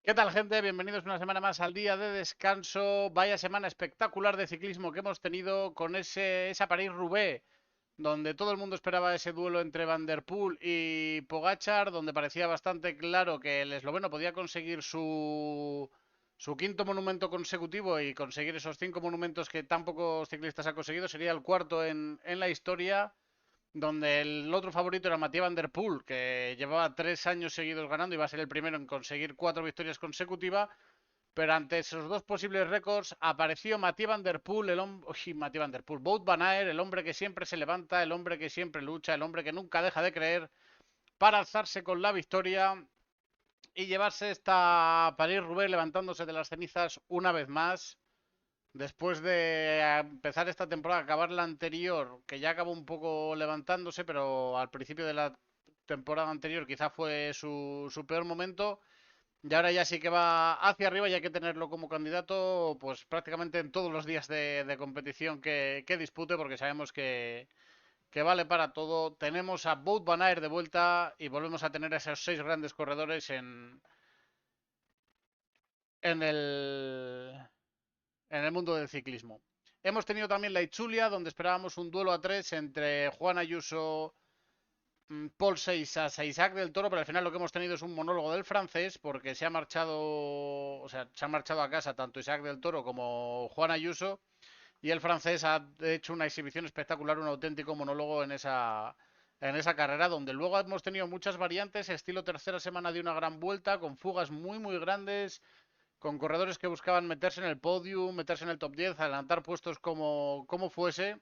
¿Qué tal, gente? Bienvenidos una semana más al día de descanso. Vaya semana espectacular de ciclismo que hemos tenido con esa París-Roubaix, donde todo el mundo esperaba ese duelo entre Van der Poel y Pogačar, donde parecía bastante claro que el esloveno podía conseguir su quinto monumento consecutivo y conseguir esos 5 monumentos que tan pocos ciclistas han conseguido. Sería el cuarto en la historia, donde el otro favorito era Mathieu Van Der Poel, que llevaba 3 años seguidos ganando y va a ser el primero en conseguir 4 victorias consecutivas. Pero ante esos dos posibles récords apareció Mathieu Van Der Poel, Mathieu Van Der Poel, Wout van Aert, el hombre que siempre se levanta, el hombre que siempre lucha, el hombre que nunca deja de creer para alzarse con la victoria y llevarse esta París-Roubaix levantándose de las cenizas una vez más. Después de empezar esta temporada, acabar la anterior, que ya acabó un poco levantándose, pero al principio de la temporada anterior quizá fue su peor momento. Y ahora ya sí que va hacia arriba y hay que tenerlo como candidato, pues prácticamente en todos los días de competición que dispute, porque sabemos que vale para todo. Tenemos a Wout van Aert de vuelta y volvemos a tener a esos 6 grandes corredores en el mundo del ciclismo. Hemos tenido también la Itzulia, donde esperábamos un duelo a tres entre Juan Ayuso, Paul Seixas e Isaac del Toro, pero al final lo que hemos tenido es un monólogo del francés, porque se ha marchado, o sea, se han marchado a casa tanto Isaac del Toro como Juan Ayuso, y el francés ha hecho una exhibición espectacular, un auténtico monólogo en esa carrera, donde luego hemos tenido muchas variantes, estilo tercera semana de una gran vuelta, con fugas muy, muy grandes, con corredores que buscaban meterse en el podium, meterse en el top 10, adelantar puestos como fuese.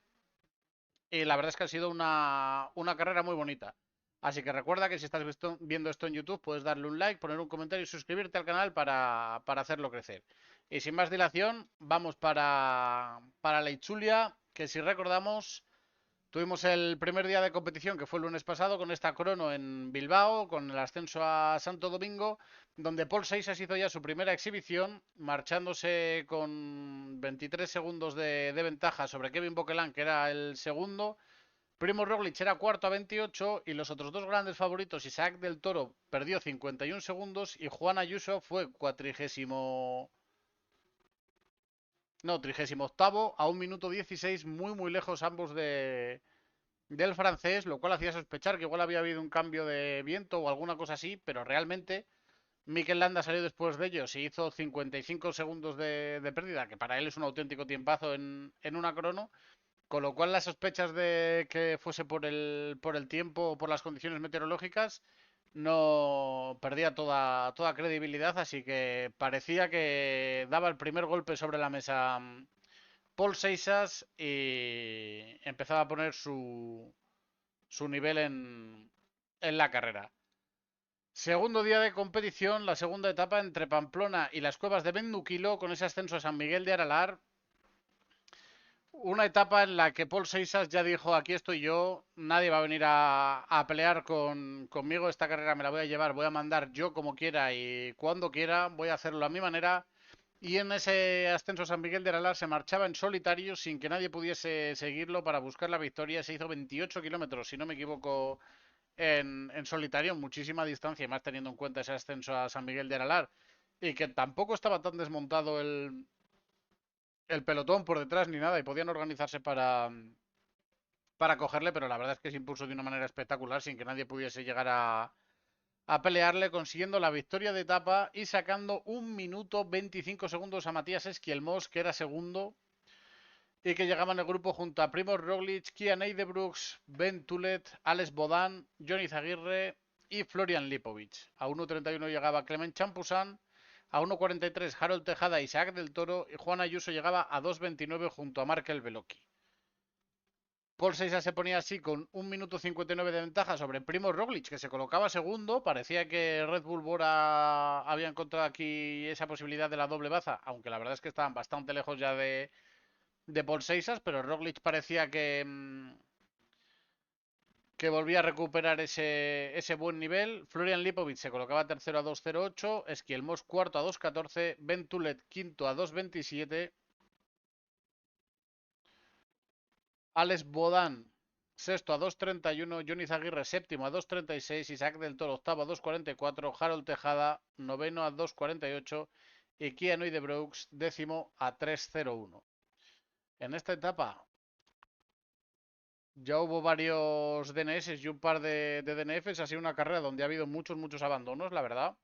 Y la verdad es que ha sido una carrera muy bonita. Así que recuerda que si estás viendo esto en YouTube, puedes darle un like, poner un comentario y suscribirte al canal para hacerlo crecer. Y sin más dilación, vamos para la Itzulia, que si recordamos, tuvimos el primer día de competición, que fue el lunes pasado, con esta crono en Bilbao, con el ascenso a Santo Domingo, donde Paul Seixas hizo ya su primera exhibición, marchándose con 23 segundos de ventaja sobre Kevin Boquelin, que era el segundo. Primo Roglic era cuarto a 28 y los otros dos grandes favoritos, Isaac del Toro, perdió 51 segundos y Juan Ayuso fue cuatrigésimo. No, 38 a 1 minuto 16, muy muy lejos ambos del francés, lo cual hacía sospechar que igual había habido un cambio de viento o alguna cosa así, pero realmente Mikel Landa salió después de ellos y hizo 55 segundos de pérdida, que para él es un auténtico tiempazo en una crono, con lo cual las sospechas de que fuese por el tiempo o por las condiciones meteorológicas no perdía toda credibilidad, así que parecía que daba el primer golpe sobre la mesa Paul Seixas y empezaba a poner su nivel en la carrera. Segundo día de competición, la segunda etapa entre Pamplona y las cuevas de Benduquilo, con ese ascenso a San Miguel de Aralar. Una etapa en la que Paul Seixas ya dijo, aquí estoy yo, nadie va a venir a pelear conmigo, esta carrera me la voy a llevar, voy a mandar yo como quiera y cuando quiera, voy a hacerlo a mi manera. Y en ese ascenso a San Miguel de Aralar se marchaba en solitario sin que nadie pudiese seguirlo para buscar la victoria. Se hizo 28 kilómetros, si no me equivoco, en solitario, muchísima distancia, y más teniendo en cuenta ese ascenso a San Miguel de Aralar. Y que tampoco estaba tan desmontado el pelotón por detrás ni nada y podían organizarse para cogerle, pero la verdad es que se impuso de una manera espectacular sin que nadie pudiese llegar a pelearle, consiguiendo la victoria de etapa y sacando 1 minuto 25 segundos a Matías Esquielmos, que era segundo, y que llegaba en el grupo junto a Primoz Roglic, Kian Eidebrooks, Ben Tulet, Alex Bodán, Johnny Zaguirre y Florian Lipovic. A 1.31 llegaba Clement Champusan, a 1.43 Harold Tejada, Isaac del Toro y Juan Ayuso llegaba a 2.29 junto a Markel Beloki. Paul Seixas se ponía así con 1 minuto 59 de ventaja sobre Primo Roglic, que se colocaba segundo. Parecía que Red Bull Bora había encontrado aquí esa posibilidad de la doble baza, aunque la verdad es que estaban bastante lejos ya de Paul Seixas, pero Roglic parecía que volvía a recuperar ese buen nivel. Florian Lipovic se colocaba tercero a 2.08, Esquielmos cuarto a 2.14, Ben Tulet quinto a 2.27, Alex Bodán Sexto a 2.31, Johnny Zaguirre séptimo a 2.36, Isaac del Toro octavo a 2.44, Harold Tejada noveno a 2.48 y Keanu de Brooks décimo a 3.01. En esta etapa ya hubo varios DNS y un par de DNFs. Ha sido una carrera donde ha habido muchos abandonos, la verdad.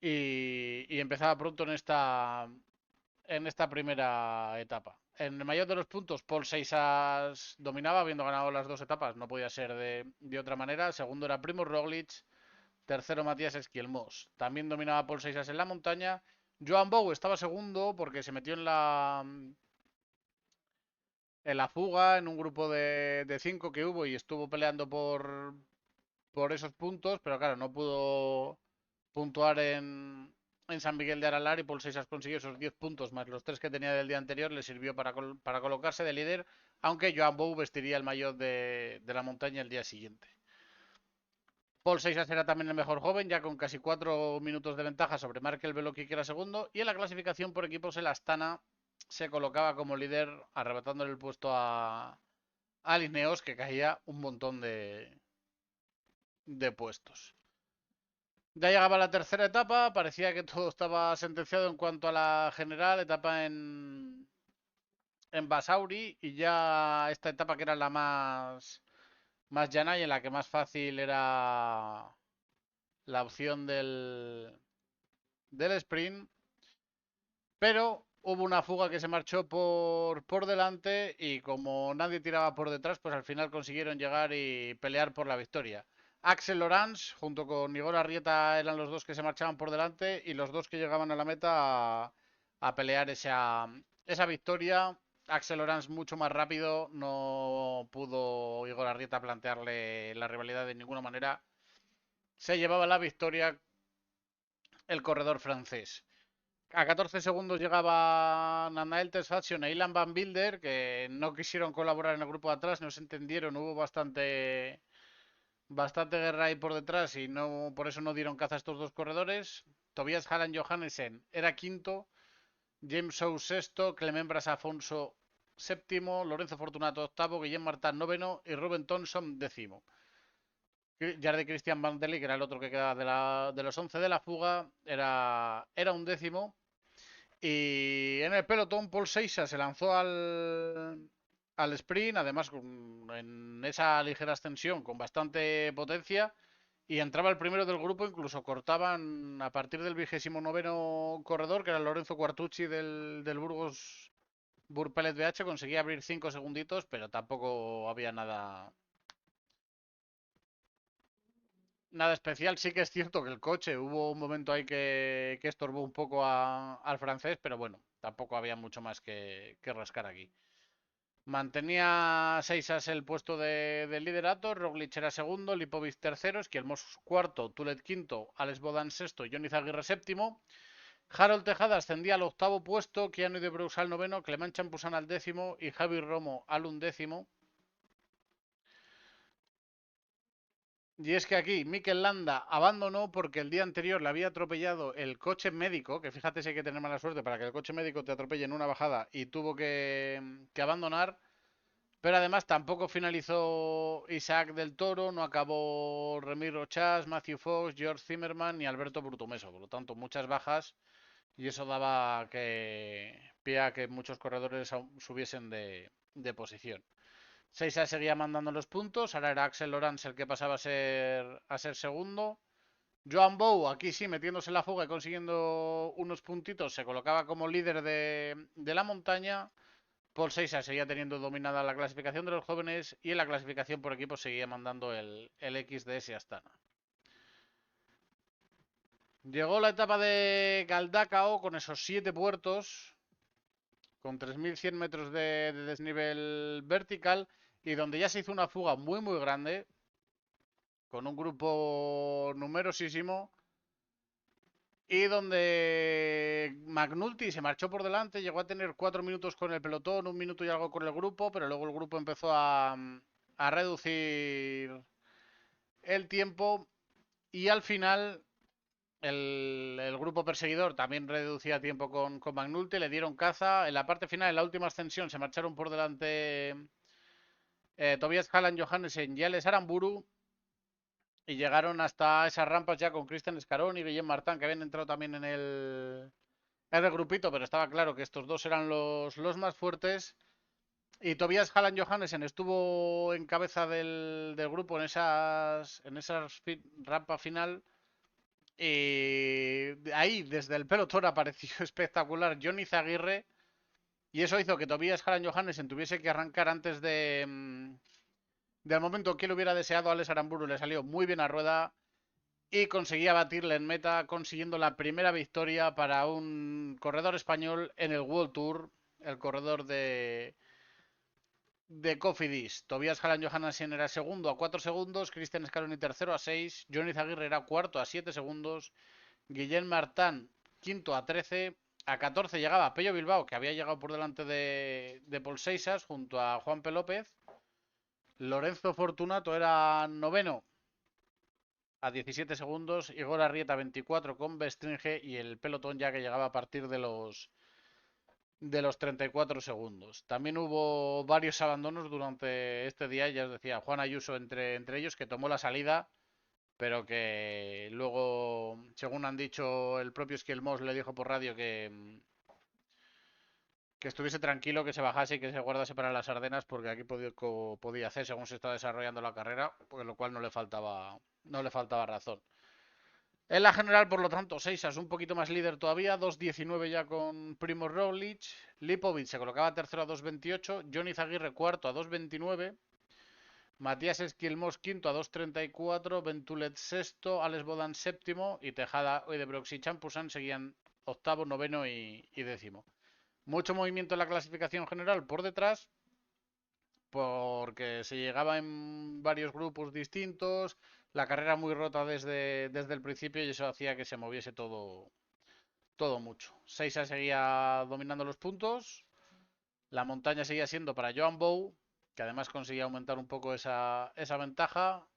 Y empezaba pronto en esta primera etapa. En el mayor de los puntos, Paul Seixas dominaba, habiendo ganado las dos etapas, no podía ser de otra manera. Segundo era Primo Roglic, tercero Matías Esquielmos. También dominaba Paul Seixas en la montaña. Joan Bou estaba segundo porque se metió en la fuga, en un grupo de cinco que hubo y estuvo peleando por esos puntos, pero claro, no pudo puntuar en San Miguel de Aralar y Paul Seixas consiguió esos 10 puntos más los 3 que tenía del día anterior, le sirvió para colocarse de líder, aunque Joan Bou vestiría el maillot de la montaña el día siguiente. Paul Seixas era también el mejor joven, ya con casi 4 minutos de ventaja sobre Markel Beloki, que era segundo, y en la clasificación por equipos el Astana se colocaba como líder, arrebatándole el puesto a Lineos, que caía un montón de puestos. Ya llegaba la tercera etapa, parecía que todo estaba sentenciado en cuanto a la general, etapa en Basauri, y ya esta etapa que era la más llana y en la que más fácil era la opción del sprint, pero hubo una fuga que se marchó por delante y como nadie tiraba por detrás, pues al final consiguieron llegar y pelear por la victoria. Axel Lorenz junto con Igor Arrieta eran los dos que se marchaban por delante y los dos que llegaban a la meta a pelear esa victoria. Axel Lorenz mucho más rápido, no pudo Igor Arrieta plantearle la rivalidad de ninguna manera. Se llevaba la victoria el corredor francés. A 14 segundos llegaba Nanael Tesfaction e Ilan Van Wilder, que no quisieron colaborar en el grupo de atrás, no se entendieron, hubo bastante guerra ahí por detrás y no por eso no dieron caza a estos dos corredores. Tobias Hallan Johannessen era quinto, James Howe sexto, Clement Bras Afonso séptimo, Lorenzo Fortunato octavo, Guillem Martán noveno y Ruben Thompson décimo. Jarde Christian Van que era el otro que quedaba de los 11 de la fuga, era un décimo. Y en el pelotón, Paul Seixas se lanzó al sprint, además en esa ligera ascensión con bastante potencia, y entraba el primero del grupo, incluso cortaban a partir del 29º corredor, que era Lorenzo Quartucci del Burgos Burpelet BH, conseguía abrir 5 segunditos, pero tampoco había nada especial. Sí que es cierto que el coche, hubo un momento ahí que estorbó un poco al francés, pero bueno, tampoco había mucho más que rascar aquí. Mantenía Seixas el puesto de liderato, Roglic era segundo, Lipovic tercero, Esquielmos cuarto, Tulet quinto, Alex Bodan sexto, Johnny Zaguirre séptimo, Harold Tejada ascendía al octavo puesto, Keanu de Breux al noveno, Clement Champusán al décimo y Javi Romo al undécimo. Y es que aquí Mikel Landa abandonó porque el día anterior le había atropellado el coche médico, que fíjate si hay que tener mala suerte para que el coche médico te atropelle en una bajada y tuvo que abandonar. Pero además tampoco finalizó Isaac del Toro, no acabó Remiro Chas, Matthew Fox, George Zimmerman ni Alberto Brutumeso. Por lo tanto, muchas bajas y eso daba pie a que muchos corredores subiesen de posición. Seiza seguía mandando los puntos, ahora era Axel Lorenz el que pasaba a ser segundo. Joan Bou, aquí sí, metiéndose en la fuga y consiguiendo unos puntitos, se colocaba como líder de la montaña. Paul Seixas seguía teniendo dominada la clasificación de los jóvenes y en la clasificación por equipo seguía mandando el XDS Astana. Llegó la etapa de Galdacao con esos 7 puertos, con 3.100 metros de desnivel vertical y donde ya se hizo una fuga muy grande, con un grupo numerosísimo y donde McNulty se marchó por delante, llegó a tener 4 minutos con el pelotón, 1 minuto y algo con el grupo, pero luego el grupo empezó a reducir el tiempo y al final el grupo perseguidor también reducía tiempo con McNulty, le dieron caza, en la parte final, en la última ascensión, se marcharon por delante Tobias Hallan Johannesen y Alex Aramburu. Y llegaron hasta esas rampas ya con Cristian Scaroni y Guillem Martin, que habían entrado también en el grupito, pero estaba claro que estos dos eran los más fuertes. Y Tobias Hallan Johannesen estuvo en cabeza del grupo en esas rampa final. Y ahí, desde el pelotón, apareció espectacular Johnny Zaguirre. Y eso hizo que Tobias Hallan Johannesen tuviese que arrancar antes del momento que él hubiera deseado. Alex Aramburu le salió muy bien a rueda y conseguía batirle en meta, consiguiendo la primera victoria para un corredor español en el World Tour, el corredor de Cofidis. Tobias Hallan Johannesen era segundo a 4 segundos, Cristian Scaroni tercero a 6, Johnny Zaguirre era cuarto a 7 segundos, Guillem Martin quinto a 13, a 14 llegaba Pello Bilbao, que había llegado por delante de Paul Seixas junto a Juanpe López. Lorenzo Fortunato era noveno a 17 segundos, Igor Arrieta 24 con Bestringe y el pelotón ya que llegaba a partir de los 34 segundos. También hubo varios abandonos durante este día, ya os decía, Juan Ayuso entre ellos, que tomó la salida, pero que luego, según han dicho, el propio Esquilmos le dijo por radio que estuviese tranquilo, que se bajase y que se guardase para las Ardenas, porque aquí podía hacer según se está desarrollando la carrera, por lo cual no le faltaba razón. En la general, por lo tanto, Seixas un poquito más líder todavía, 2.19 ya con Primoz Roglic. Lipovic se colocaba tercero a 2.28, Johnny Zaguirre cuarto a 2.29, Matías Esquilmos quinto a 2.34, Ventulet sexto, Alex Bodan séptimo y Tejada, Oidebrox y Champusan seguían octavo, noveno y décimo. Mucho movimiento en la clasificación general por detrás, porque se llegaba en varios grupos distintos, la carrera muy rota desde el principio y eso hacía que se moviese todo mucho. Seixas seguía dominando los puntos, la montaña seguía siendo para Joan Bou, que además conseguía aumentar un poco esa ventaja.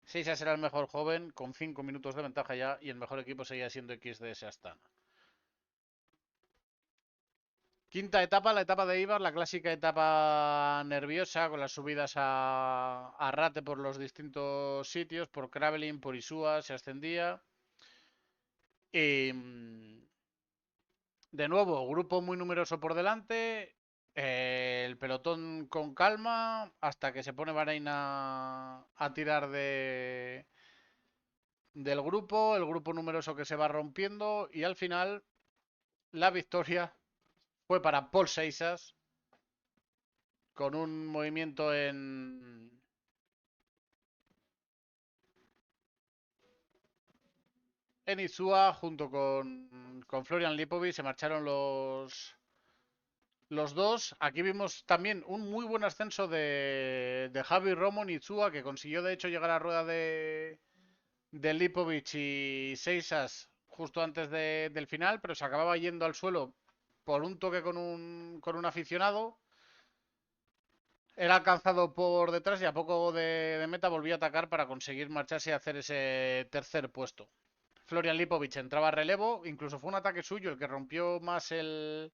Seixas era el mejor joven, con 5 minutos de ventaja ya, y el mejor equipo seguía siendo XDS Astana. Quinta etapa, la etapa de Ibar, la clásica etapa nerviosa, con las subidas a rate por los distintos sitios, por Kravelin, por Isua, se ascendía. Y de nuevo, grupo muy numeroso por delante, el pelotón con calma, hasta que se pone Bahrein a tirar del grupo, el grupo numeroso que se va rompiendo, y al final la victoria fue para Paul Seixas, con un movimiento en Isua junto con Florian Lipovic. Se marcharon los dos. Aquí vimos también un muy buen ascenso de Javi Romo en Isua, que consiguió de hecho llegar a rueda de Lipovic y Seixas justo antes del final, pero se acababa yendo al suelo por un toque con un aficionado. Era alcanzado por detrás y a poco de meta volvió a atacar para conseguir marcharse y hacer ese tercer puesto. Florian Lipovic entraba a relevo, incluso fue un ataque suyo el que rompió más el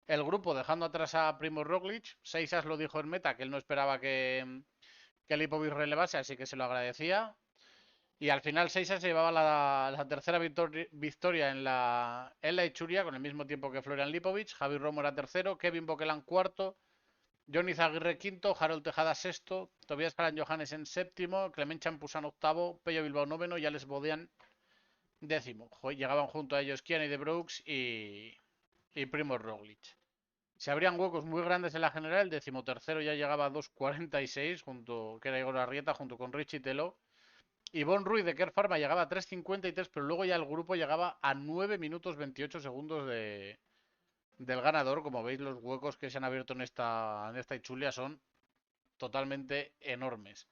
grupo, dejando atrás a Primoz Roglic. Seixas lo dijo en meta, que él no esperaba que Lipovic relevase, así que se lo agradecía. Y al final Seixas se llevaba la tercera victoria en la Ichuria, con el mismo tiempo que Florian Lipovic. Javi Romo era tercero, Kevin Boquelan cuarto, Johnny Zaguirre quinto, Harold Tejada sexto, Tobias Hallan Johannesen séptimo, Clement Champusan octavo, Pello Bilbao noveno y Alex Bodian décimo. Llegaban junto a ellos Kiani de Brooks y Primoz Roglic. Se abrían huecos muy grandes en la general. El decimotercero ya llegaba a 2.46, que era Igor Arrieta, junto con Richie Telo. Y Bon Ruiz de Kerr Pharma llegaba a 3.53, pero luego ya el grupo llegaba a 9 minutos 28 segundos del ganador. Como veis, los huecos que se han abierto en esta Ichulia son totalmente enormes.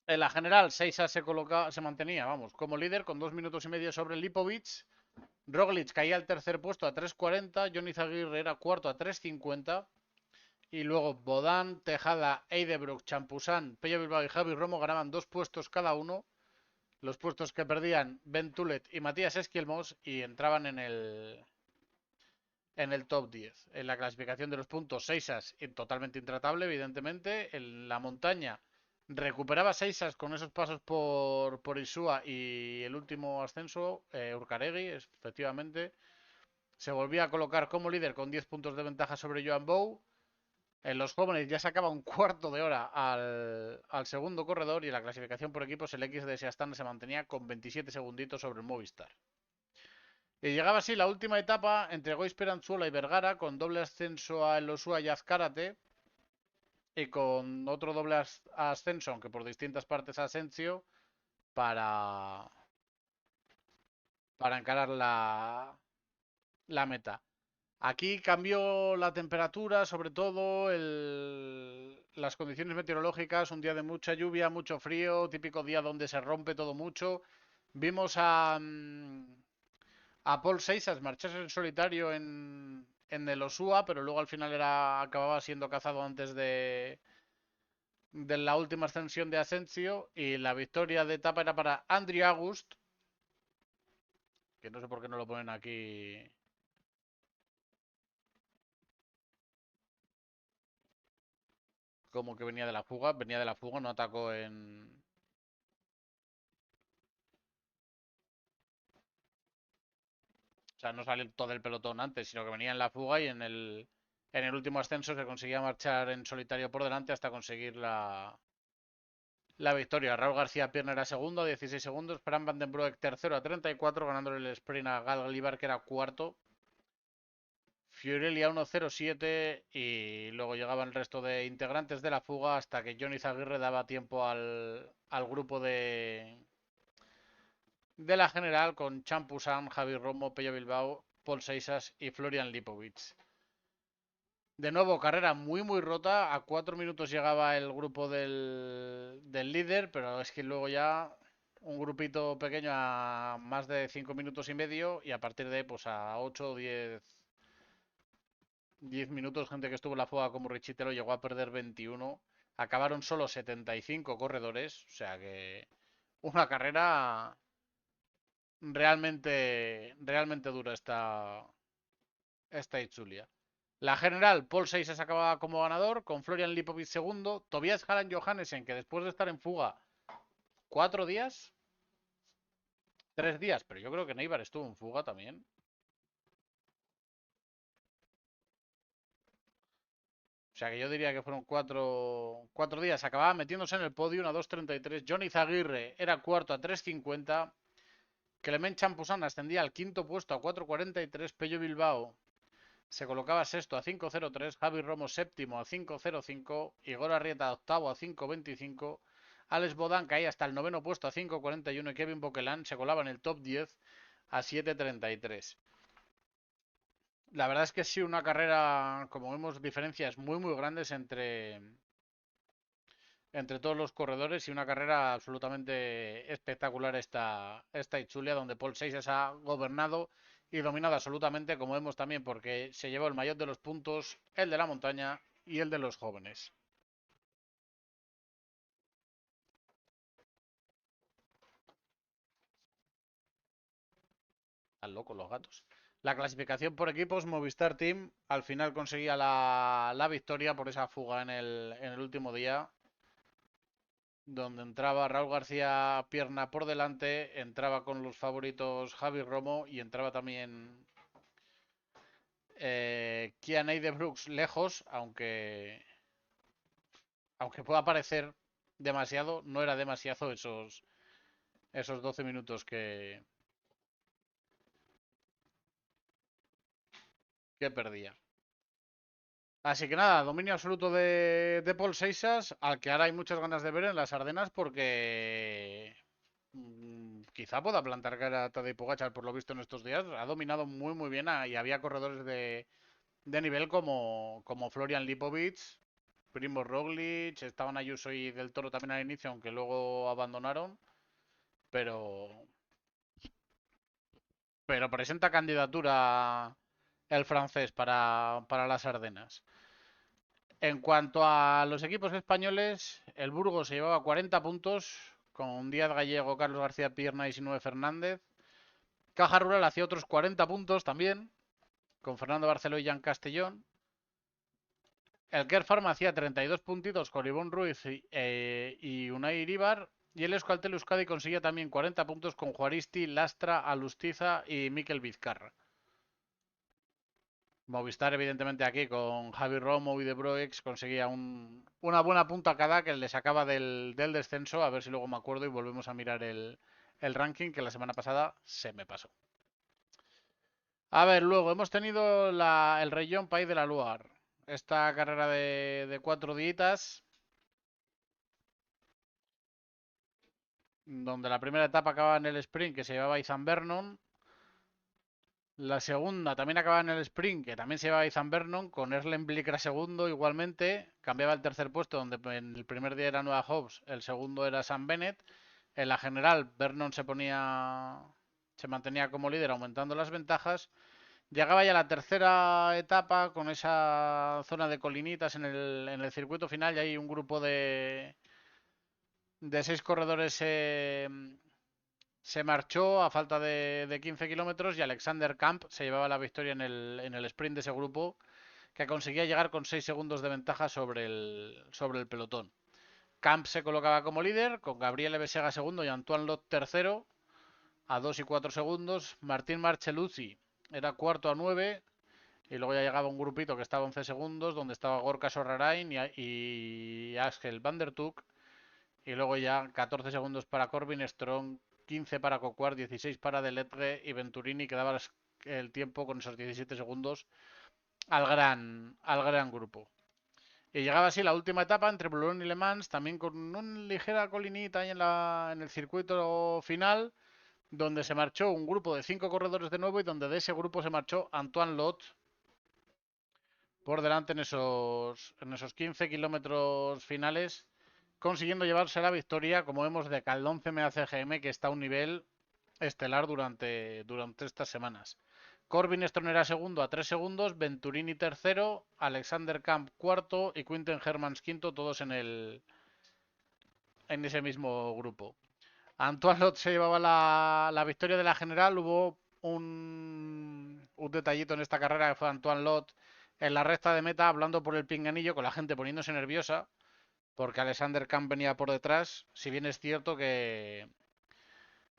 En la general, Seixas se mantenía, vamos, como líder con 2 minutos y medio sobre Lipovic. Roglic caía al tercer puesto a 3.40, Johnny Zaguirre era cuarto a 3.50 y luego Bodán, Tejada, Eidebrook, Champusan, Pello Bilbao y Javi Romo ganaban 2 puestos cada uno, los puestos que perdían Ben Tulet y Matías Esquilmos, y entraban en el top 10. En la clasificación de los puntos, Seisas totalmente intratable, evidentemente. En la montaña recuperaba Seisas con esos pasos por Isua y el último ascenso, Urcaregui, efectivamente. Se volvía a colocar como líder con 10 puntos de ventaja sobre Joan Bou. En los jóvenes ya sacaba un cuarto de hora al segundo corredor y en la clasificación por equipos el XDS Astana se mantenía con 27 segunditos sobre el Movistar. Y llegaba así la última etapa entre Goisperanzuola y Vergara con doble ascenso a Elosúa y Azcárate y con otro doble ascenso, aunque por distintas partes a Asensio, para, para encarar la meta. Aquí cambió la temperatura, sobre todo las condiciones meteorológicas, un día de mucha lluvia, mucho frío, típico día donde se rompe todo mucho. Vimos a Paul Seixas marcharse en solitario en el Osúa, pero luego al final acababa siendo cazado antes de la última ascensión de Asensio y la victoria de etapa era para Andrew August, que no sé por qué no lo ponen aquí. Como que venía de la fuga, no atacó O sea, no salió todo el pelotón antes, sino que venía en la fuga y en el último ascenso se conseguía marchar en solitario por delante hasta conseguir la victoria. Raúl García Pierna era segundo a 16 segundos, Fran Van den Broek tercero a 34, ganándole el sprint a Gal Glibar, que era cuarto. Fiorelli a 1.07 y luego llegaban el resto de integrantes de la fuga hasta que Johnny Zaguirre daba tiempo al grupo de la general con Champusan, Javi Romo, Pello Bilbao, Paul Seixas y Florian Lipovic. De nuevo, carrera muy rota. A 4 minutos llegaba el grupo del líder, pero es que luego ya un grupito pequeño a más de 5 minutos y medio y a partir de pues a 8 o 10 minutos, gente que estuvo en la fuga como Richitero llegó a perder 21. Acabaron solo 75 corredores, o sea que una carrera realmente dura esta Itzulia. La general, Paul Seixas acababa como ganador, con Florian Lipovic segundo, Tobias Haran Johannesen, que después de estar en fuga 4 días, 3 días, pero yo creo que Neibar estuvo en fuga también. O sea que yo diría que fueron 4 días. Acababa metiéndose en el podio a 2.33. Johnny Zaguirre era cuarto a 3.50. Clement Champusana ascendía al quinto puesto a 4.43. Pello Bilbao se colocaba sexto a 5.03, Javi Romo séptimo a 5.05, Igor Arrieta octavo a 5.25, Alex Bodán caía hasta el noveno puesto a 5.41 y Kevin Boquelán se colaba en el top 10 a 7.33. La verdad es que sí, una carrera, como vemos, diferencias muy grandes entre todos los corredores y una carrera absolutamente espectacular esta Itzulia, donde Paul Seixas ha gobernado y dominado absolutamente, como vemos también, porque se llevó el mayor de los puntos, el de la montaña y el de los jóvenes. Están locos los gatos. La clasificación por equipos, Movistar Team al final conseguía la victoria por esa fuga en el último día, donde entraba Raúl García Pierna por delante, entraba con los favoritos Javi Romo y entraba también Kian de Brooks lejos, aunque pueda parecer demasiado, no era demasiado esos 12 minutos que perdía. Así que nada, dominio absoluto de Paul Seixas, al que ahora hay muchas ganas de ver en las Ardenas porque quizá pueda plantar cara a Tadej Pogačar por lo visto en estos días. Ha dominado muy bien y había corredores de nivel como Florian Lipovic, Primo Roglic, estaban Ayuso y Del Toro también al inicio, aunque luego abandonaron. Pero, pero presenta candidatura el francés para las Ardenas. En cuanto a los equipos españoles, el Burgos se llevaba 40 puntos con Díaz Gallego, Carlos García Pierna y Sinue Fernández. Caja Rural hacía otros 40 puntos también con Fernando Barceló y Jan Castellón. El Kerr Pharma hacía 32 puntitos con Ivonne Ruiz y Unai Iribar. Y el Euskaltel Euskadi conseguía también 40 puntos con Juaristi, Lastra, Alustiza y Mikel Vizcarra. Movistar, evidentemente, aquí con Javi Romo y De Broex conseguía una buena punta cada que le sacaba del descenso. A ver si luego me acuerdo y volvemos a mirar el ranking que la semana pasada se me pasó. A ver, luego hemos tenido el Región País de la Loire. Esta carrera de 4 días, donde la primera etapa acaba en el sprint que se llevaba Izan Vernon. La segunda también acaba en el sprint, que también se llevaba Izan Vernon, con Erlen Blikra segundo igualmente. Cambiaba el tercer puesto, donde en el primer día era Noah Hobbs, el segundo era Sam Bennett. En la general, Vernon se mantenía como líder, aumentando las ventajas. Llegaba ya la tercera etapa con esa zona de colinitas en el circuito final y hay un grupo de 6 corredores se marchó a falta de 15 kilómetros y Alexander Camp se llevaba la victoria en el sprint de ese grupo, que conseguía llegar con 6 segundos de ventaja sobre el pelotón. Camp se colocaba como líder, con Gabriele Besega segundo y Antoine Lot tercero, a 2 y 4 segundos. Martín Marcheluzzi era cuarto a 9, y luego ya llegaba un grupito que estaba a 11 segundos, donde estaba Gorka Sorrarain y Axel Van der Tuk. Y luego ya 14 segundos para Corbin Strong, 15 para Coquard, 16 para Deletre y Venturini, que daba el tiempo con esos 17 segundos al gran grupo. Y llegaba así la última etapa entre Boulogne y Le Mans, también con una ligera colinita ahí en el circuito final, donde se marchó un grupo de 5 corredores de nuevo y donde de ese grupo se marchó Antoine Lot por delante en esos 15 kilómetros finales, consiguiendo llevarse la victoria, como vemos, de Caldón CMA CGM, que está a un nivel estelar durante estas semanas. Corbin Strong era segundo a 3 segundos, Venturini tercero, Alexander Camp cuarto y Quinten Hermans quinto, todos en ese mismo grupo. Antoine Lot se llevaba la victoria de la general. Hubo un detallito en esta carrera, que fue Antoine Lot en la recta de meta hablando por el pinganillo, con la gente poniéndose nerviosa porque Alexander Camp venía por detrás. Si bien es cierto que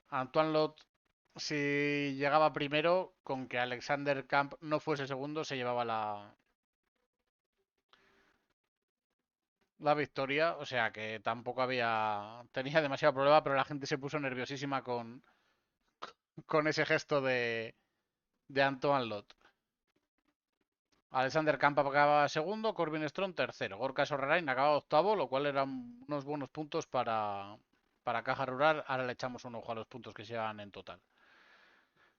Antoine Lot, si llegaba primero, con que Alexander Camp no fuese segundo, se llevaba la victoria. O sea que tampoco tenía demasiado problema, pero la gente se puso nerviosísima con ese gesto de Antoine Lot. Alexander Camp acababa segundo, Corbin Strong tercero, Gorka Sorrerain acababa octavo, lo cual eran unos buenos puntos para Caja Rural. Ahora le echamos un ojo a los puntos que se llevan en total.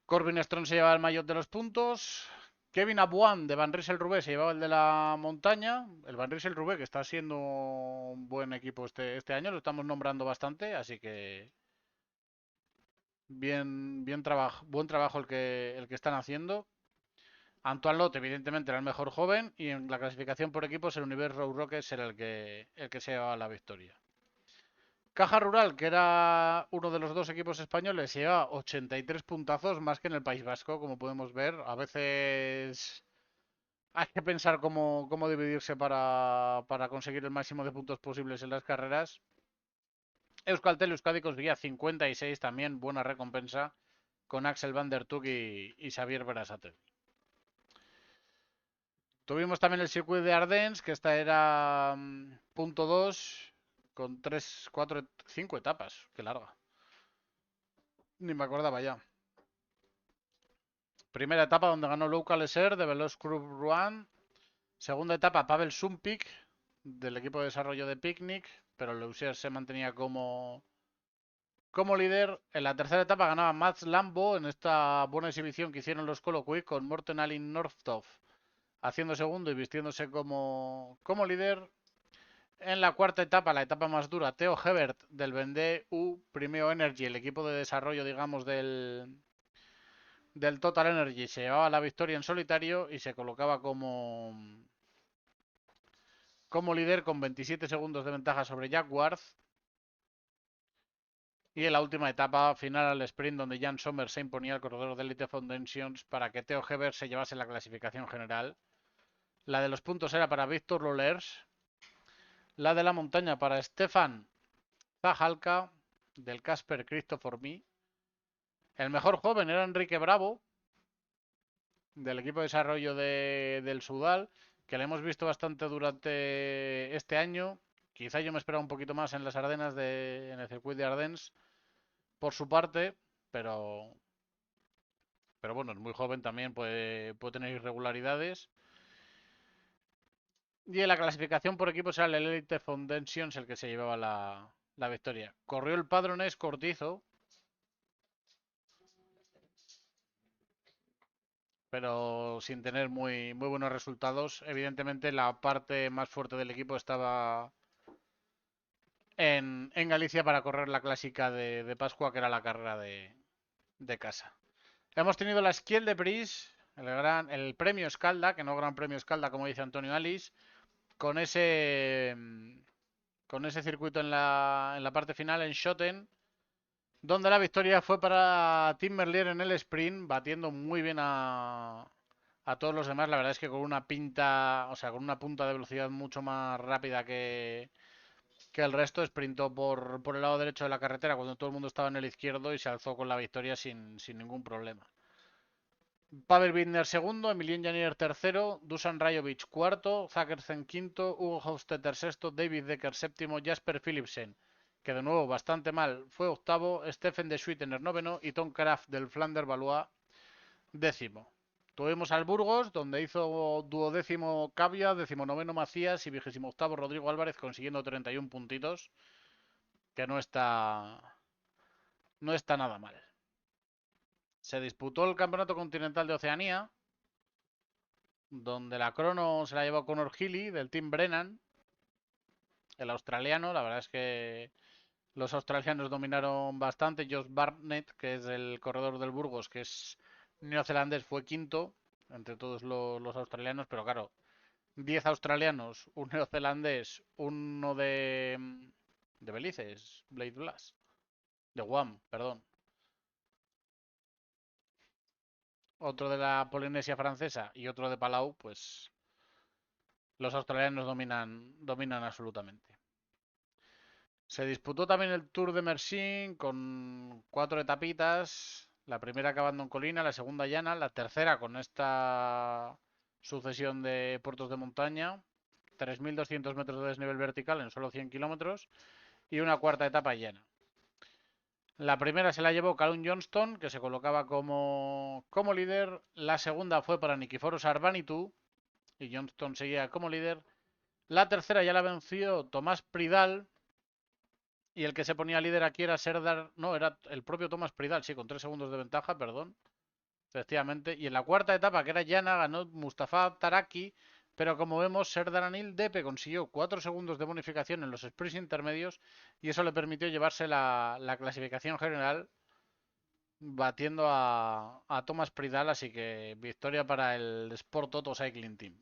Corbin Strong se llevaba el maillot de los puntos. Kevin Abouan de Van Rysel Roubaix se llevaba el de la montaña. El Van Rysel Roubaix, que está siendo un buen equipo este año, lo estamos nombrando bastante, así que buen trabajo el que están haciendo. Antoine Lot, evidentemente, era el mejor joven, y en la clasificación por equipos el Universe Road Rockets era el que se llevaba la victoria. Caja Rural, que era uno de los dos equipos españoles, lleva 83 puntazos, más que en el País Vasco, como podemos ver. A veces hay que pensar cómo dividirse para conseguir el máximo de puntos posibles en las carreras. Euskaltel Euskadi conseguía 56 también, buena recompensa, con Axel Van der Tuk y Xavier Berasategui. Tuvimos también el circuito de Ardennes, que esta era punto 2, con 3, 4, 5 etapas. Qué larga. Ni me acordaba ya. Primera etapa donde ganó Luca Leser de Veloz Club Rouen. Segunda etapa Pavel Sumpik del equipo de desarrollo de Picnic, pero Leser se mantenía como líder. En la tercera etapa ganaba Mats Lambo en esta buena exhibición que hicieron los Colo Quick con Morten Alin Northtoff haciendo segundo y vistiéndose como líder. En la cuarta etapa, la etapa más dura, Theo Hebert del Vendée U Primeo Energy, el equipo de desarrollo, digamos, del Total Energy, se llevaba la victoria en solitario y se colocaba como líder con 27 segundos de ventaja sobre Jack Worth. Y en la última etapa final al sprint donde Jan Sommer se imponía al corredor de Elite Foundations para que Theo Heber se llevase la clasificación general. La de los puntos era para Víctor Lolers. La de la montaña para Stefan Zajalka del Casper Christopher Me. El mejor joven era Enrique Bravo del equipo de desarrollo del Sudal, que le hemos visto bastante durante este año. Quizá yo me esperaba un poquito más en las Ardenas, en el circuito de Ardennes, por su parte, pero bueno, es muy joven también, puede tener irregularidades. Y en la clasificación por equipos era el Elite Foundations el que se llevaba la victoria. Corrió el Padrones Cortizo, pero sin tener muy buenos resultados. Evidentemente la parte más fuerte del equipo estaba en Galicia para correr la clásica de Pascua, que era la carrera de casa. Hemos tenido la Esquiel de Pris, el premio Escalda, que no Gran Premio Escalda, como dice Antonio Alice, con ese circuito en la parte final en Schoten, donde la victoria fue para Tim Merlier en el sprint, batiendo muy bien a todos los demás. La verdad es que con una pinta, o sea, con una punta de velocidad mucho más rápida que el resto, sprintó por el lado derecho de la carretera cuando todo el mundo estaba en el izquierdo y se alzó con la victoria sin ningún problema. Pavel Bittner segundo, Emilien Janier tercero, Dusan Rajovic cuarto, Zakersen quinto, Hugo Hofstetter sexto, David Decker séptimo, Jasper Philipsen, que de nuevo bastante mal, fue octavo, Stephen de Sweetener noveno y Tom Kraft del Flander Valois décimo. Tuvimos al Burgos, donde hizo duodécimo Cavia, decimonoveno Macías y vigésimo octavo Rodrigo Álvarez, consiguiendo 31 puntitos, que no está nada mal. Se disputó el Campeonato Continental de Oceanía, donde la crono se la llevó Conor Healy del Team Brennan, el australiano. La verdad es que los australianos dominaron bastante. Josh Barnett, que es el corredor del Burgos, que es neozelandés, fue quinto entre todos los australianos, pero claro, 10 australianos, un neozelandés, uno de Belice, es Blade Blast, de Guam, perdón, otro de la Polinesia francesa y otro de Palau, pues los australianos dominan absolutamente. Se disputó también el Tour de Mersin con 4 etapitas, la primera acabando en colina, la segunda llana, la tercera con esta sucesión de puertos de montaña, 3.200 metros de desnivel vertical en solo 100 kilómetros y una cuarta etapa llana. La primera se la llevó Callum Johnston, que se colocaba como líder. La segunda fue para Nikiforos Arbanitu y Johnston seguía como líder. La tercera ya la venció Tomás Pridal, y el que se ponía líder aquí era Serdar. No, era el propio Tomás Pridal, sí, con 3 segundos de ventaja, perdón. Efectivamente. Y en la cuarta etapa, que era llana, ganó Mustafa Taraki. Pero como vemos, Serdar Anil Depe consiguió 4 segundos de bonificación en los sprints intermedios. Y eso le permitió llevarse la clasificación general, batiendo a Tomás Pridal. Así que victoria para el Sport Auto Cycling Team.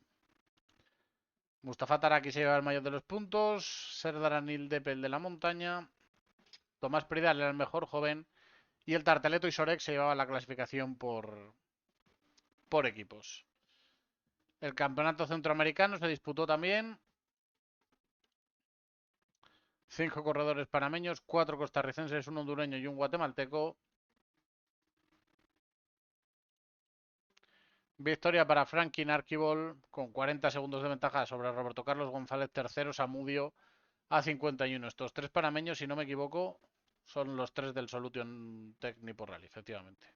Mustafa Taraki se lleva el mayor de los puntos. Serdar Anil Depe el de la montaña. Tomás Pridal era el mejor joven y el Tarteleto y Sorex se llevaba la clasificación por equipos. El campeonato centroamericano se disputó también. 5 corredores panameños, 4 costarricenses, un hondureño y un guatemalteco. Victoria para Franklin Archibald con 40 segundos de ventaja sobre Roberto Carlos González tercero, Samudio a 51. Estos 3 panameños, si no me equivoco, son los 3 del Solution Tech Nippon Rally, efectivamente.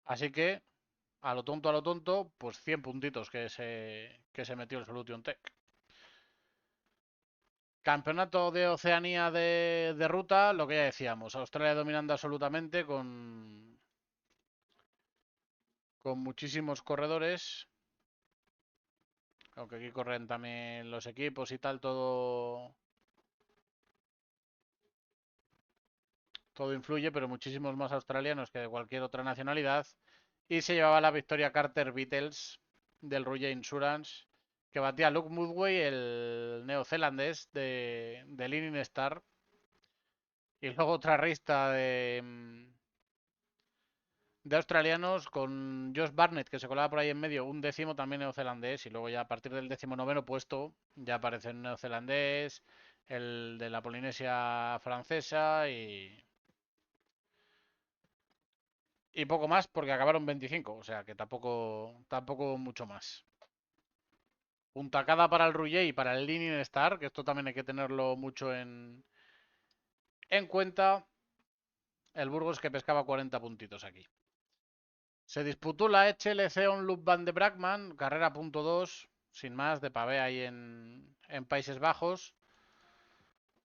Así que, a lo tonto, pues 100 puntitos que se metió el Solution Tech. Campeonato de Oceanía de ruta, lo que ya decíamos, Australia dominando absolutamente con muchísimos corredores, aunque aquí corren también los equipos y tal, todo influye, pero muchísimos más australianos que de cualquier otra nacionalidad. Y se llevaba la victoria Carter Beatles del Rouge Insurance, que batía a Luke Moodway, el neozelandés de Leaning Star, Y luego otra rista de australianos con Josh Barnett, que se colaba por ahí en medio, un décimo también neozelandés. Y luego ya a partir del 19º puesto ya aparece un neozelandés, el de la Polinesia francesa y poco más porque acabaron 25. O sea que tampoco mucho más. Puntacada para el Rouget y para el Leaning Star, que esto también hay que tenerlo mucho en cuenta. El Burgos que pescaba 40 puntitos aquí. Se disputó la HLC Onloop Van de Brackman, carrera punto 2, sin más, de pavé ahí en Países Bajos.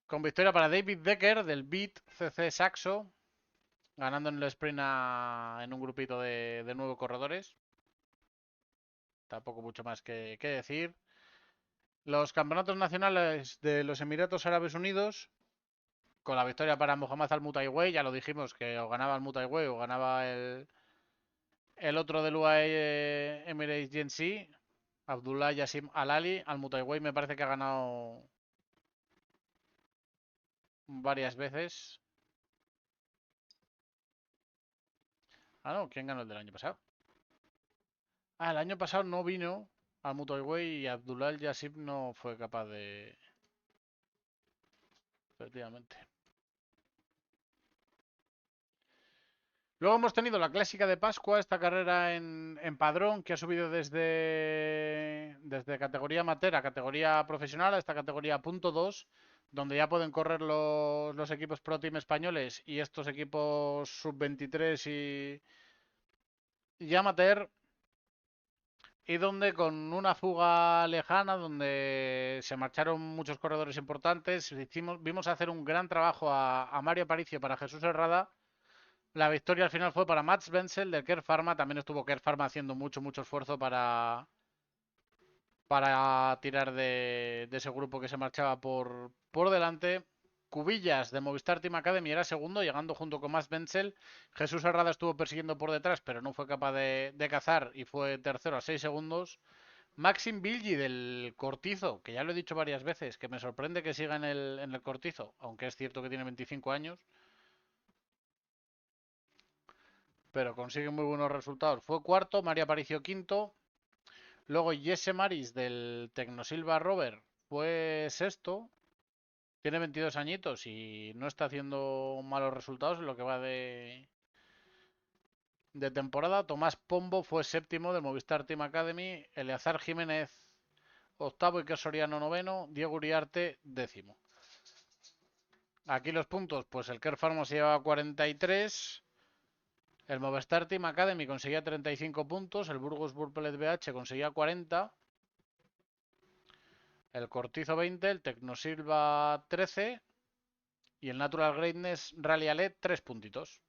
Con victoria para David Decker del Beat CC Saxo, ganando en el sprint en un grupito de 9 corredores. Tampoco mucho más que decir. Los campeonatos nacionales de los Emiratos Árabes Unidos, con la victoria para Mohamed Al Mutaiwei, ya lo dijimos que o ganaba el Mutaiwei o ganaba el otro del UAE Emirates GNC, Abdullah Yassim Alali. Al Mutaiwei me parece que ha ganado varias veces. Ah, no, ¿quién ganó el del año pasado? Ah, el año pasado no vino al Mutaiwei y Abdullah Yassim no fue capaz de... Efectivamente. Luego hemos tenido la clásica de Pascua, esta carrera en Padrón, que ha subido desde categoría amateur a categoría profesional, a esta categoría punto 2, donde ya pueden correr los equipos Pro Team españoles y estos equipos sub-23 y amateur, y donde con una fuga lejana, donde se marcharon muchos corredores importantes, vimos hacer un gran trabajo a Mario Aparicio para Jesús Herrada. La victoria al final fue para Mats Wenzel del Care Pharma. También estuvo Care Pharma haciendo mucho esfuerzo para tirar de ese grupo que se marchaba por delante. Cubillas de Movistar Team Academy era segundo, llegando junto con Mats Wenzel. Jesús Herrada estuvo persiguiendo por detrás, pero no fue capaz de cazar y fue tercero a 6 segundos. Maxim Bilgi del Cortizo, que ya lo he dicho varias veces, que me sorprende que siga en el Cortizo, aunque es cierto que tiene 25 años, pero consigue muy buenos resultados. Fue cuarto, María Aparicio quinto. Luego Jesse Maris del Tecnosilva Rover fue sexto. Tiene 22 añitos y no está haciendo malos resultados en lo que va de temporada. Tomás Pombo fue séptimo del Movistar Team Academy. Eleazar Jiménez octavo y que Soriano noveno. Diego Uriarte décimo. Aquí los puntos, pues el Care Pharma se llevaba 43. El Movistar Team Academy conseguía 35 puntos. El Burgos Burpelet BH conseguía 40. El Cortizo 20. El Tecnosilva 13. Y el Natural Greatness Rally Alet 3 puntitos.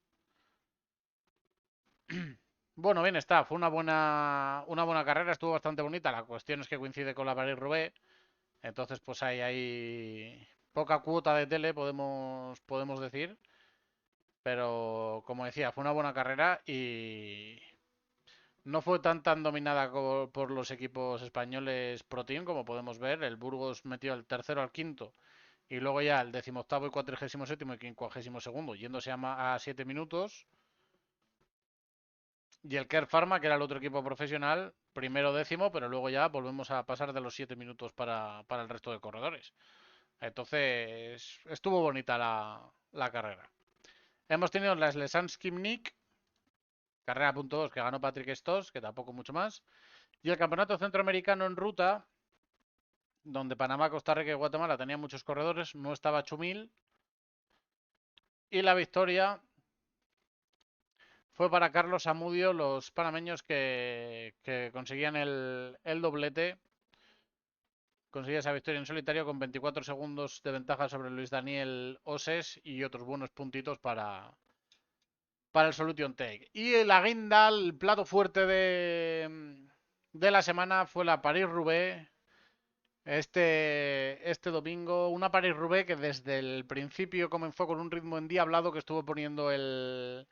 Bueno, bien está. Fue una buena carrera. Estuvo bastante bonita. La cuestión es que coincide con la París-Roubaix. Entonces, pues hay poca cuota de tele, podemos decir. Pero, como decía, fue una buena carrera y no fue tan dominada por los equipos españoles Pro Team como podemos ver. El Burgos metió el tercero al quinto y luego ya el 18º y 47º y 52º yéndose a 7 minutos. Y el Care Pharma, que era el otro equipo profesional, primero décimo, pero luego ya volvemos a pasar de los 7 minutos para el resto de corredores. Entonces, estuvo bonita la carrera. Hemos tenido la Slesansky Nick, carrera punto 2 que ganó Patrick Stoss, que tampoco mucho más. Y el campeonato centroamericano en ruta, donde Panamá, Costa Rica y Guatemala tenían muchos corredores, no estaba Chumil. Y la victoria fue para Carlos Amudio, los panameños que conseguían el doblete. Conseguía esa victoria en solitario con 24 segundos de ventaja sobre Luis Daniel Oses y otros buenos puntitos para el Solution Tech. Y la guinda, el plato fuerte de la semana fue la París-Roubaix. Este domingo, una París-Roubaix que desde el principio comenzó con un ritmo endiablado que estuvo poniendo el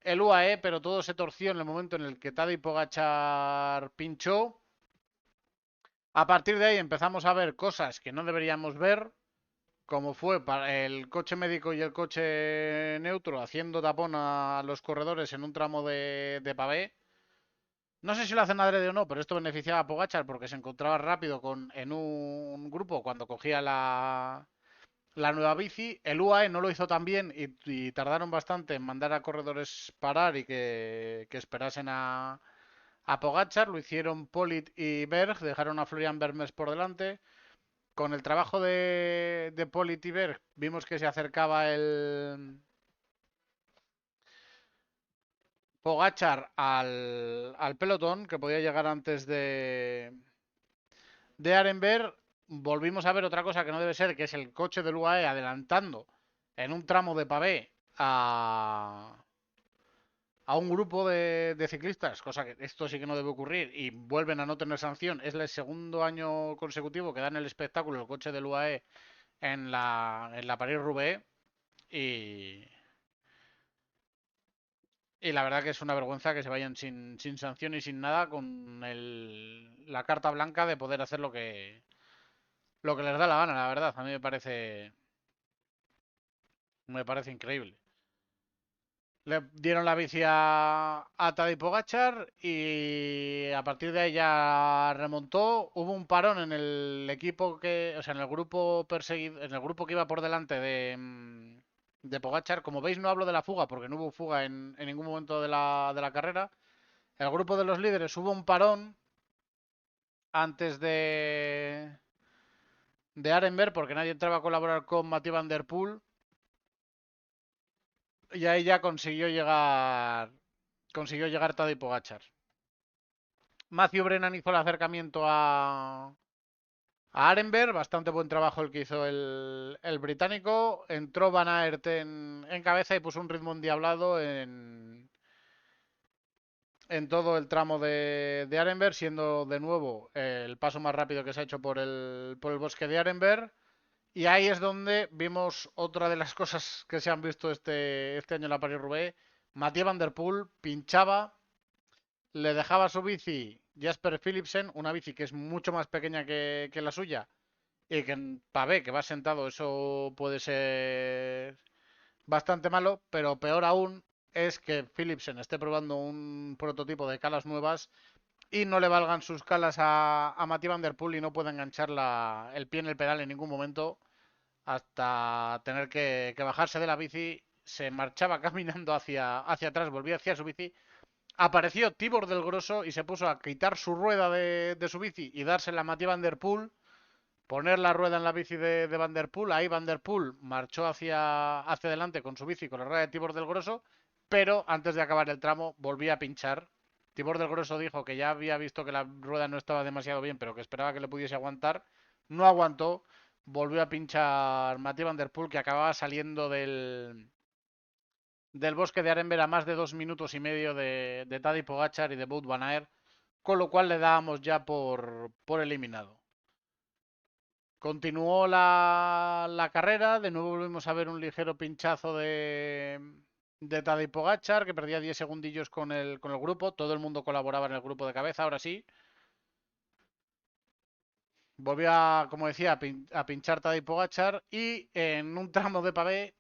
UAE, pero todo se torció en el momento en el que Tadej Pogačar pinchó. A partir de ahí empezamos a ver cosas que no deberíamos ver. como fue para el coche médico y el coche neutro haciendo tapón a los corredores en un tramo de pavé. No sé si lo hacen adrede o no, pero esto beneficiaba a Pogačar porque se encontraba rápido en un grupo cuando cogía la nueva bici. El UAE no lo hizo tan bien y tardaron bastante en mandar a corredores parar y que esperasen a Pogačar. Lo hicieron Polit y Berg, dejaron a Florian Vermes por delante. Con el trabajo de Polit y Berg vimos que se acercaba el Pogačar al pelotón, que podía llegar antes de Arenberg. Volvimos a ver otra cosa que no debe ser, que es el coche del UAE adelantando en un tramo de pavé a un grupo de ciclistas, cosa que esto sí que no debe ocurrir y vuelven a no tener sanción. Es el segundo año consecutivo que dan el espectáculo el coche del UAE en la París-Roubaix y, y la verdad que es una vergüenza que se vayan sin sanción y sin nada con la carta blanca de poder hacer lo que les da la gana, la verdad. A mí me parece increíble. Le dieron la bici a Tadej Pogačar y a partir de ahí ya remontó. Hubo un parón en el equipo que, o sea, en el grupo perseguido, en el grupo que iba por delante de Pogačar. Como veis, no hablo de la fuga porque no hubo fuga en ningún momento de la carrera. El grupo de los líderes hubo un parón antes de Arenberg porque nadie entraba a colaborar con Mathieu Van Der Poel y ahí ya consiguió llegar Tadej Pogačar. Matthew Brennan hizo el acercamiento a Arenberg, bastante buen trabajo el que hizo el británico. Entró Van Aert en cabeza y puso un ritmo endiablado en todo el tramo de Arenberg, siendo de nuevo el paso más rápido que se ha hecho por el bosque de Arenberg. Y ahí es donde vimos otra de las cosas que se han visto este año en la Paris-Roubaix. Mathieu Van Der Poel pinchaba, le dejaba su bici Jasper Philipsen, una bici que es mucho más pequeña que la suya y que en pavé, que va sentado, eso puede ser bastante malo, pero peor aún es que Philipsen esté probando un prototipo de calas nuevas y no le valgan sus calas a Mathieu Van Der Poel y no pueda enganchar el pie en el pedal en ningún momento hasta tener que bajarse de la bici. Se marchaba caminando hacia atrás, volvía hacia su bici. Apareció Tibor del Grosso y se puso a quitar su rueda de su bici y dársela a Mathieu Van Der Poel, poner la rueda en la bici de Van Der Poel. Ahí Van Der Poel marchó hacia adelante con su bici, con la rueda de Tibor del Grosso, pero antes de acabar el tramo volvía a pinchar. Tibor del Grosso dijo que ya había visto que la rueda no estaba demasiado bien, pero que esperaba que le pudiese aguantar. No aguantó, volvió a pinchar Mathieu Van Der Poel, que acababa saliendo del bosque de Arenberg a más de 2 minutos y medio de Tadej Pogačar y de Wout van Aert, con lo cual le dábamos ya por eliminado. Continuó la carrera, de nuevo volvimos a ver un ligero pinchazo de Tadej Pogačar, que perdía 10 segundillos con el grupo, todo el mundo colaboraba en el grupo de cabeza, ahora sí. Volvió como decía, a pinchar Tadej Pogačar y en un tramo de pavé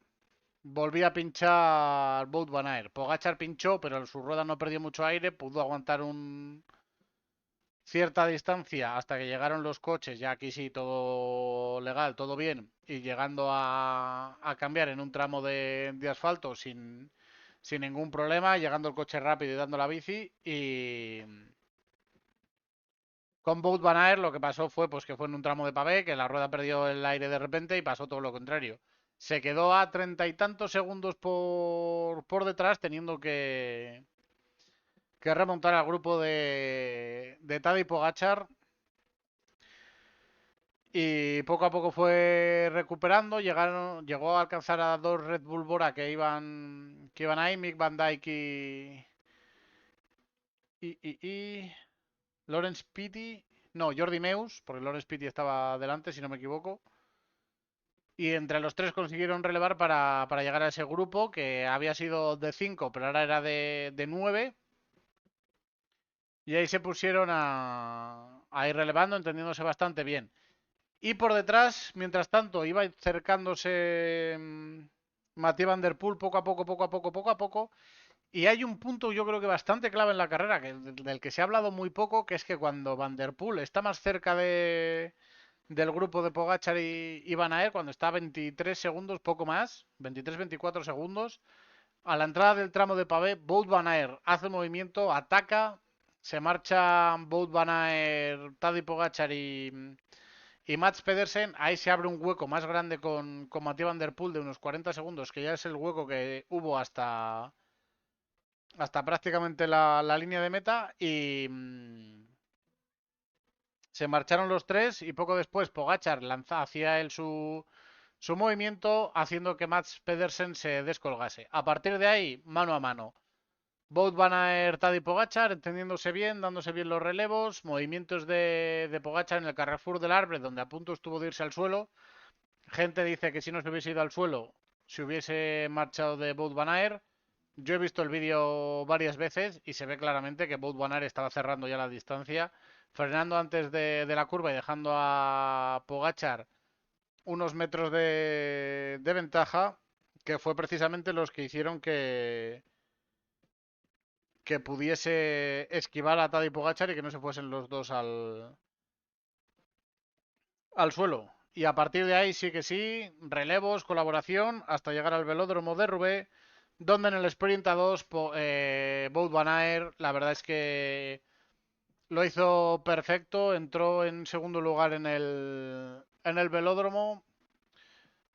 volví a pinchar Wout van Aert. Pogačar pinchó, pero su rueda no perdió mucho aire, pudo aguantar cierta distancia hasta que llegaron los coches, ya aquí sí, todo legal, todo bien, y llegando a cambiar en un tramo de asfalto sin ningún problema, llegando el coche rápido y dando la bici. Y con Wout van Aert lo que pasó fue pues que fue en un tramo de pavé, que la rueda perdió el aire de repente y pasó todo lo contrario. Se quedó a 30 y tantos segundos por detrás, teniendo que remontar al grupo de Tadej Pogačar. Y poco a poco fue recuperando. Llegó a alcanzar a dos Red Bull Bora que iban ahí, Mick Van Dijk y Lawrence Pitty. No, Jordi Meus, porque Lawrence Pitty estaba delante, si no me equivoco. Y entre los tres consiguieron relevar para llegar a ese grupo, que había sido de 5, pero ahora era de 9. Y ahí se pusieron a ir relevando, entendiéndose bastante bien. Y por detrás, mientras tanto, iba acercándose Mathieu Van Der Poel poco a poco, poco a poco, poco a poco. Y hay un punto yo creo que bastante clave en la carrera, del que se ha hablado muy poco, que es que cuando Van Der Poel está más cerca del grupo de Pogacar y Van Aert, cuando está a 23 segundos, poco más, 23-24 segundos, a la entrada del tramo de pavé, Wout Van Aert hace movimiento, ataca, se marcha Wout Van Aert, Tadej Pogacar y Mats Pedersen, ahí se abre un hueco más grande con Mathieu Van Der Poel de unos 40 segundos, que ya es el hueco que hubo hasta prácticamente la línea de meta y se marcharon los tres y poco después Pogachar hacía él su movimiento haciendo que Mats Pedersen se descolgase. A partir de ahí, mano a mano. Both van a Aert, Tadej y Pogachar, entendiéndose bien, dándose bien los relevos, movimientos de Pogachar en el Carrefour del Arbre, donde a punto estuvo de irse al suelo. Gente dice que si no se hubiese ido al suelo, se hubiese marchado de Bout Van Aert. Yo he visto el vídeo varias veces y se ve claramente que Bout Van Aert estaba cerrando ya la distancia, frenando antes de la curva y dejando a Pogachar unos metros de ventaja, que fue precisamente los que hicieron que pudiese esquivar a Tadej Pogachar y que no se fuesen los dos al suelo. Y a partir de ahí sí que sí, relevos, colaboración, hasta llegar al velódromo de Roubaix, donde en el sprint a 2, Wout Van Aert, la verdad es que lo hizo perfecto, entró en segundo lugar en el velódromo,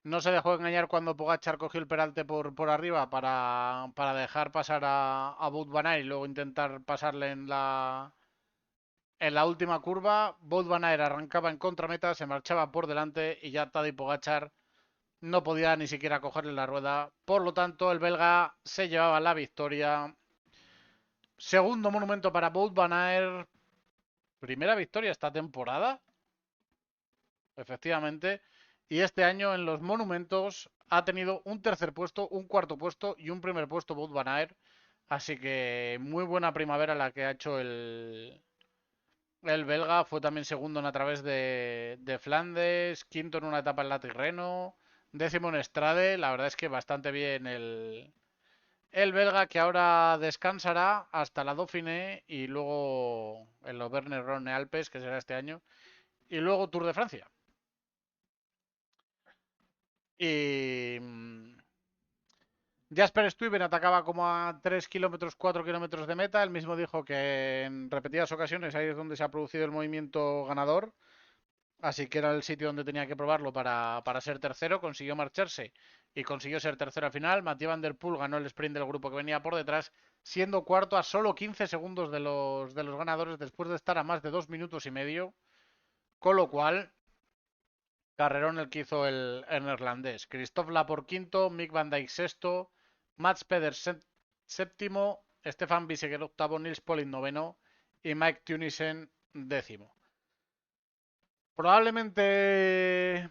no se dejó engañar cuando Pogachar cogió el peralte por arriba para dejar pasar a Wout Van Aert y luego intentar pasarle en la última curva. Wout Van Aert arrancaba en contrameta, se marchaba por delante y ya Tadej Pogachar no podía ni siquiera cogerle la rueda. Por lo tanto, el belga se llevaba la victoria. Segundo monumento para Wout Van Aert. Primera victoria esta temporada, efectivamente. Y este año en los monumentos ha tenido un tercer puesto, un cuarto puesto y un primer puesto Wout Van Aert. Así que muy buena primavera la que ha hecho el belga. Fue también segundo en a través de Flandes, quinto en una etapa en la Tirreno, décimo en Estrade. La verdad es que bastante bien el belga, que ahora descansará hasta la Dauphiné y luego el Auvergne-Rhône Alpes, que será este año, y luego Tour de Francia. Y Jasper Stuyven atacaba como a 3 kilómetros, 4 kilómetros de meta. Él mismo dijo que en repetidas ocasiones ahí es donde se ha producido el movimiento ganador. Así que era el sitio donde tenía que probarlo para ser tercero. Consiguió marcharse y consiguió ser tercero al final. Mathieu Van Der Poel ganó el sprint del grupo que venía por detrás, siendo cuarto a solo 15 segundos de los ganadores después de estar a más de 2 minutos y medio. Con lo cual, carrerón el que hizo el neerlandés. Christophe Laporte quinto, Mick Van Dijk sexto, Mats Pedersen séptimo, Stefan Bissegger octavo, Nils Pollitt noveno y Mike Tunisen décimo. Probablemente,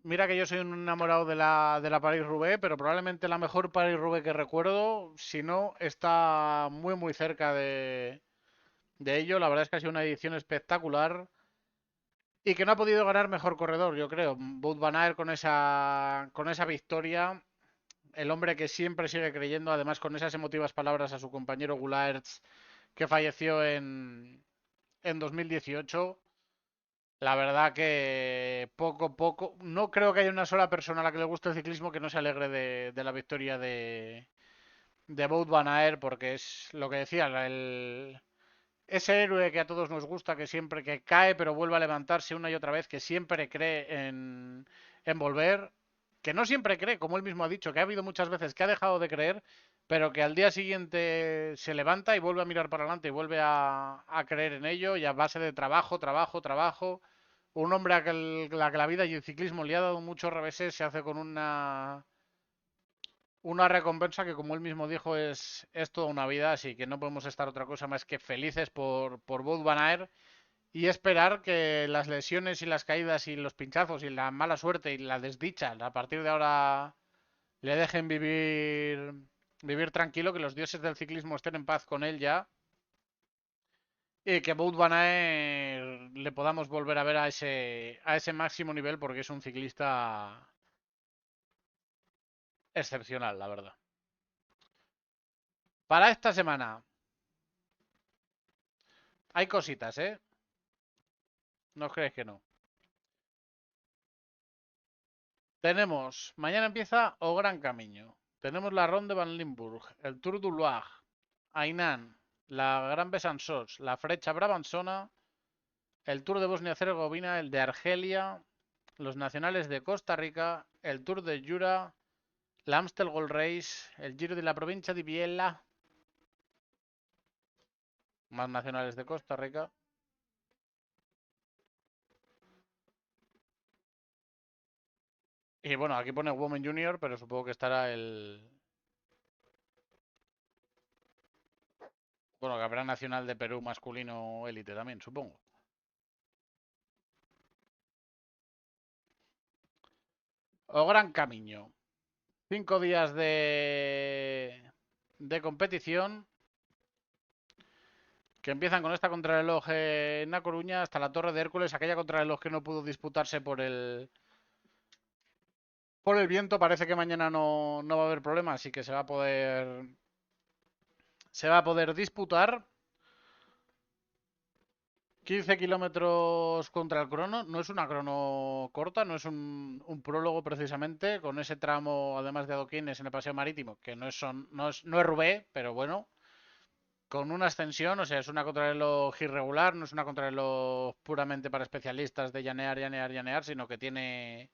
mira que yo soy un enamorado de la Paris-Roubaix, pero probablemente la mejor Paris-Roubaix que recuerdo, si no, está muy muy cerca de ello. La verdad es que ha sido una edición espectacular y que no ha podido ganar mejor corredor, yo creo. Wout van Aert con esa victoria, el hombre que siempre sigue creyendo, además con esas emotivas palabras a su compañero Gulaerts, que falleció en 2018. La verdad que poco, no creo que haya una sola persona a la que le guste el ciclismo que no se alegre de la victoria de Wout van Aert, porque es lo que decía, ese héroe que a todos nos gusta, que siempre que cae pero vuelve a levantarse una y otra vez, que siempre cree en volver, que no siempre cree, como él mismo ha dicho, que ha habido muchas veces que ha dejado de creer, pero que al día siguiente se levanta y vuelve a mirar para adelante y vuelve a creer en ello y a base de trabajo, trabajo, trabajo. Un hombre a que la vida y el ciclismo le ha dado muchos reveses se hace con una recompensa que, como él mismo dijo, es toda una vida, así que no podemos estar otra cosa más que felices por Wout van Aert y esperar que las lesiones y las caídas y los pinchazos y la mala suerte y la desdicha a partir de ahora le dejen vivir tranquilo, que los dioses del ciclismo estén en paz con él ya y que Wout van Aert le podamos volver a ver a ese máximo nivel porque es un ciclista excepcional, la verdad. Para esta semana hay cositas, ¿eh? ¿No crees que no? Tenemos, mañana empieza O Gran Camino. Tenemos la Ronde van Limburg, el Tour du Loir, Hainan, la Gran Besançons, la Frecha Brabançona, el Tour de Bosnia-Herzegovina, el de Argelia, los nacionales de Costa Rica, el Tour de Jura, la Amstel Gold Race, el Giro de la Provincia de Biella, más nacionales de Costa Rica. Y bueno, aquí pone Women Junior, pero supongo que estará el... Bueno, que habrá Nacional de Perú masculino élite también, supongo. O Gran Camino. 5 días de competición que empiezan con esta contrarreloj en La Coruña hasta la Torre de Hércules, aquella contrarreloj que no pudo disputarse por el viento. Parece que mañana no va a haber problema, así que se va a poder disputar. 15 kilómetros contra el crono, no es una crono corta, no es un prólogo precisamente, con ese tramo, además de adoquines en el paseo marítimo, que no es Roubaix, pero bueno, con una ascensión, o sea, es una contrarreloj irregular, no es una contrarreloj puramente para especialistas de llanear, llanear, llanear, sino que tiene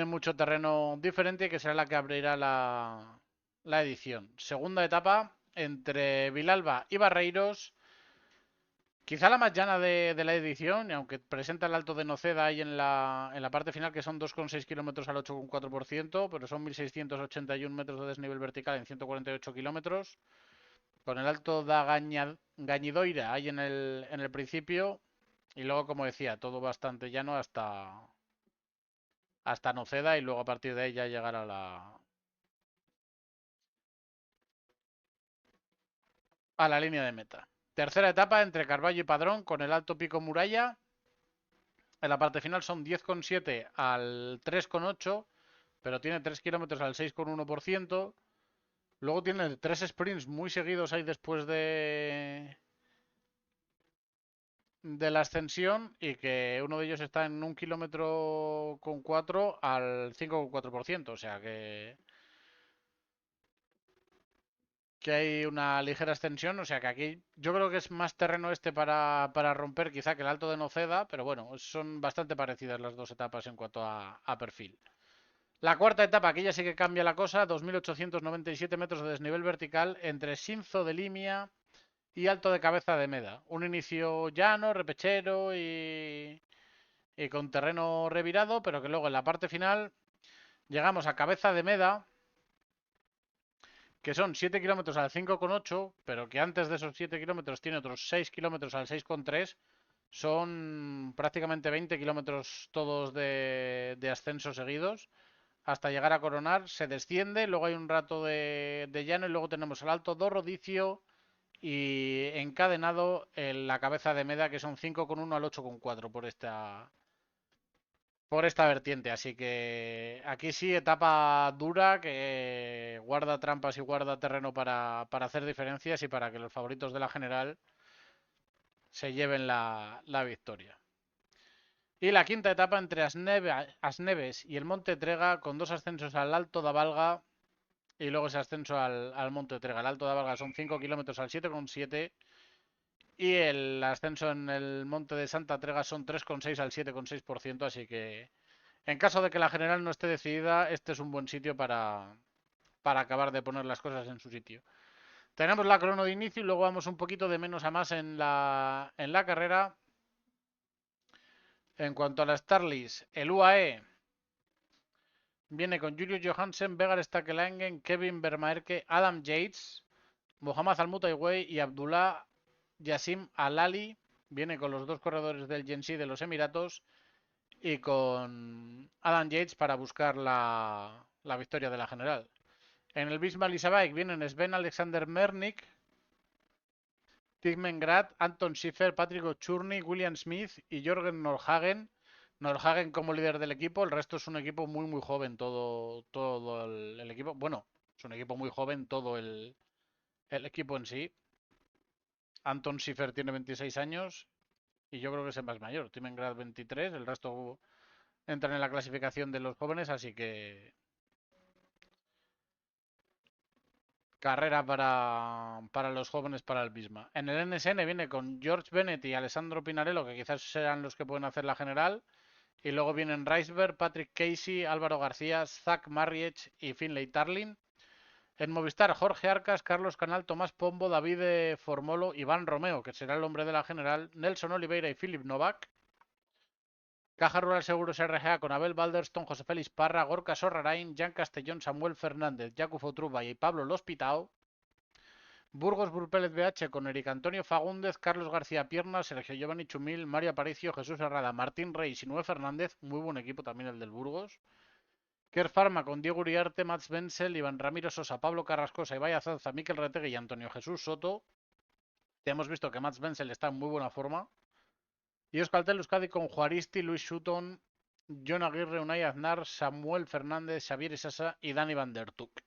mucho terreno diferente y que será la que abrirá la edición. Segunda etapa entre Vilalba y Barreiros. Quizá la más llana de la edición, y aunque presenta el Alto de Noceda ahí en la parte final, que son 2,6 kilómetros al 8,4%, pero son 1.681 metros de desnivel vertical en 148 kilómetros, con el Alto da Gañidoira ahí en el principio, y luego, como decía, todo bastante llano hasta Noceda, y luego a partir de ahí ya llegar a la línea de meta. Tercera etapa entre Carballo y Padrón, con el Alto Pico Muralla. En la parte final son 10,7 al 3,8, pero tiene 3 kilómetros al 6,1%. Luego tiene 3 sprints muy seguidos ahí después de la ascensión, y que uno de ellos está en 1,4 km al 5,4%. O sea que hay una ligera extensión. O sea que aquí yo creo que es más terreno este para romper quizá que el Alto de Noceda, pero bueno, son bastante parecidas las dos etapas en cuanto a perfil. La cuarta etapa, aquí ya sí que cambia la cosa, 2.897 metros de desnivel vertical entre Sinzo de Limia y Alto de Cabeza de Meda. Un inicio llano, repechero y con terreno revirado, pero que luego en la parte final llegamos a Cabeza de Meda, que son 7 kilómetros al 5,8, pero que antes de esos 7 kilómetros tiene otros 6 kilómetros al 6,3. Son prácticamente 20 kilómetros todos de ascenso seguidos hasta llegar a Coronar. Se desciende, luego hay un rato de llano y luego tenemos el Alto do Rodicio y encadenado en la Cabeza de Meda, que son 5,1 al 8,4 por esta vertiente. Así que aquí sí, etapa dura que guarda trampas y guarda terreno para hacer diferencias y para que los favoritos de la general se lleven la victoria. Y la quinta etapa entre Asneves y el Monte Trega, con dos ascensos al Alto da Valga y luego ese ascenso al Monte Trega. El Alto da Valga son 5 kilómetros al 7,7 y el ascenso en el Monte de Santa Trega son 3,6 al 7,6%. Así que en caso de que la general no esté decidida, este es un buen sitio para acabar de poner las cosas en su sitio. Tenemos la crono de inicio y luego vamos un poquito de menos a más en la carrera. En cuanto a la Starlist, el UAE viene con Julio Johansen, Vegar Stakelangen, Kevin Vermaerke, Adam Yates, Mohamed Almutaiwei y Abdullah Yassim Alali. Viene con los dos corredores del Gensi de los Emiratos y con Adam Yates para buscar la victoria de la general. En el Bismarck Isabike vienen Sven Alexander Mernick, Grad, Anton Schiffer, Patrick O'Churney, William Smith y Jorgen Nordhagen. Nordhagen como líder del equipo, el resto es un equipo muy joven, todo el equipo. Bueno, es un equipo muy joven, todo el equipo en sí. Anton Schiffer tiene 26 años y yo creo que es el más mayor. Grad 23, el resto entran en la clasificación de los jóvenes, así que carrera para los jóvenes para el Bisma. En el NSN viene con George Bennett y Alessandro Pinarello, que quizás serán los que pueden hacer la general. Y luego vienen Riceberg, Patrick Casey, Álvaro García, Zach Marriage y Finlay Tarlin. En Movistar, Jorge Arcas, Carlos Canal, Tomás Pombo, David Formolo, Iván Romeo, que será el hombre de la general, Nelson Oliveira y Philip Novak. Caja Rural Seguros RGA con Abel Balderston, José Félix Parra, Gorka Sorrarain, Jan Castellón, Samuel Fernández, Jakufo Truba y Pablo Lospitao. Burgos Burpélez BH con Eric Antonio Fagúndez, Carlos García Pierna, Sergio Giovanni Chumil, Mario Aparicio, Jesús Herrada, Martín Rey y Sinué Fernández. Muy buen equipo también el del Burgos. Kerr Pharma con Diego Uriarte, Mats Wenzel, Iván Ramiro Sosa, Pablo Carrascosa, Ibai Azalza, Miquel Retegui y Antonio Jesús Soto. Ya hemos visto que Mats Wenzel está en muy buena forma. Y Euskaltel Euskadi con Juaristi, Luis Sutton, John Aguirre, Unai Aznar, Samuel Fernández, Xavier Isasa y Dani Van der Tuk.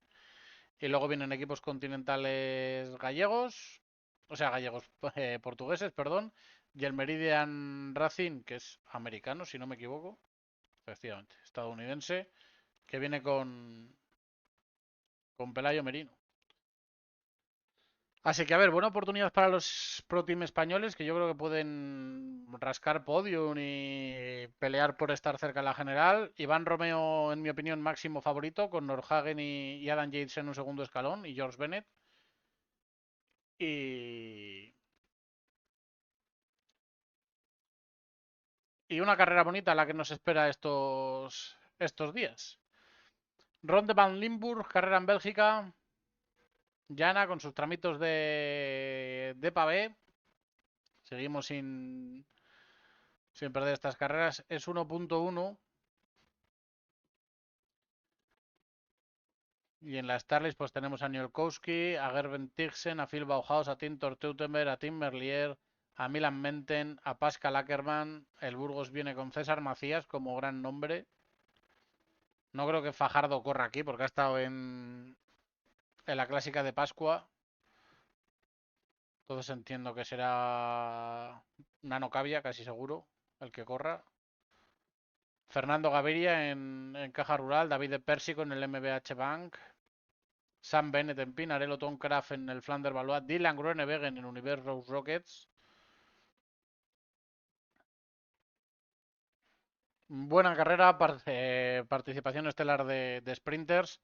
Y luego vienen equipos continentales gallegos, o sea, gallegos portugueses, perdón, y el Meridian Racing, que es americano, si no me equivoco, efectivamente, estadounidense, que viene con Pelayo Merino. Así que, a ver, buena oportunidad para los Pro Team españoles, que yo creo que pueden rascar podium y pelear por estar cerca de la general. Iván Romeo, en mi opinión, máximo favorito, con Nordhagen y Adam Yates en un segundo escalón, y George Bennett. Y, y una carrera bonita la que nos espera estos días. Ronde van Limburg, carrera en Bélgica. Llana con sus tramitos de pavé. Seguimos sin perder estas carreras. Es 1.1. Y en la Starlist pues tenemos a Niolkowski, a Gerben Tigsen, a Phil Bauhaus, a Tim Torteutenberg, a Tim Merlier, a Milan Menten, a Pascal Ackermann. El Burgos viene con César Macías como gran nombre. No creo que Fajardo corra aquí porque ha estado en la clásica de Pascua. Entonces entiendo que será Nano Cavia, casi seguro, el que corra. Fernando Gaviria en Caja Rural, David de Persico en el MBH Bank, Sam Bennett en Pinarello, Tom Kraft en el Flander Valois, Dylan Groenewegen en Universe Rose Rockets. Buena carrera, participación estelar de sprinters.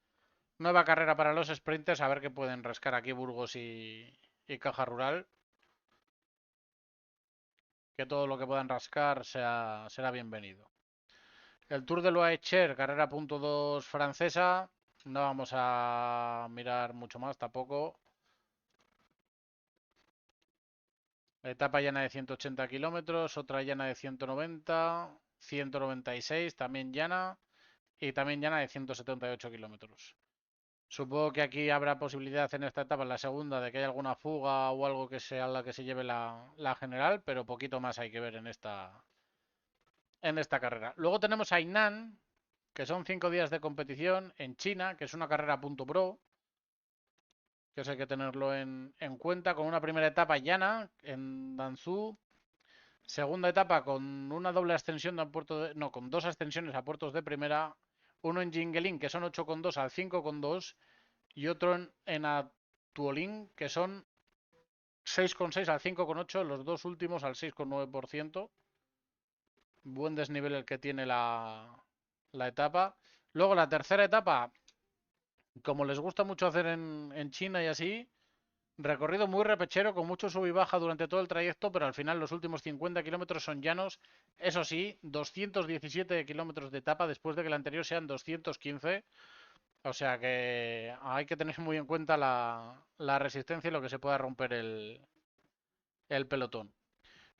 Nueva carrera para los sprinters, a ver qué pueden rascar aquí Burgos y Caja Rural. Que todo lo que puedan rascar será bienvenido. El Tour de Loaicher, carrera .2 francesa. No vamos a mirar mucho más tampoco. Etapa llana de 180 kilómetros, otra llana de 190, 196 también llana y también llana de 178 kilómetros. Supongo que aquí habrá posibilidad en esta etapa, en la segunda, de que haya alguna fuga o algo que sea la que se lleve la general, pero poquito más hay que ver en esta carrera. Luego tenemos a Hainan, que son 5 días de competición en China, que es una carrera .pro, que eso hay que tenerlo en cuenta, con una primera etapa llana en Danzhou, segunda etapa con una doble ascensión a no, con dos ascensiones a puertos de primera, uno en Jingelin, que son 8,2 al 5,2, y otro en Atuolin, que son 6,6 al 5,8, los dos últimos al 6,9%. Buen desnivel el que tiene la etapa. Luego la tercera etapa, como les gusta mucho hacer en China y así, recorrido muy repechero, con mucho sub y baja durante todo el trayecto, pero al final los últimos 50 kilómetros son llanos. Eso sí, 217 kilómetros de etapa después de que el anterior sean 215. O sea que hay que tener muy en cuenta la resistencia y lo que se pueda romper el pelotón.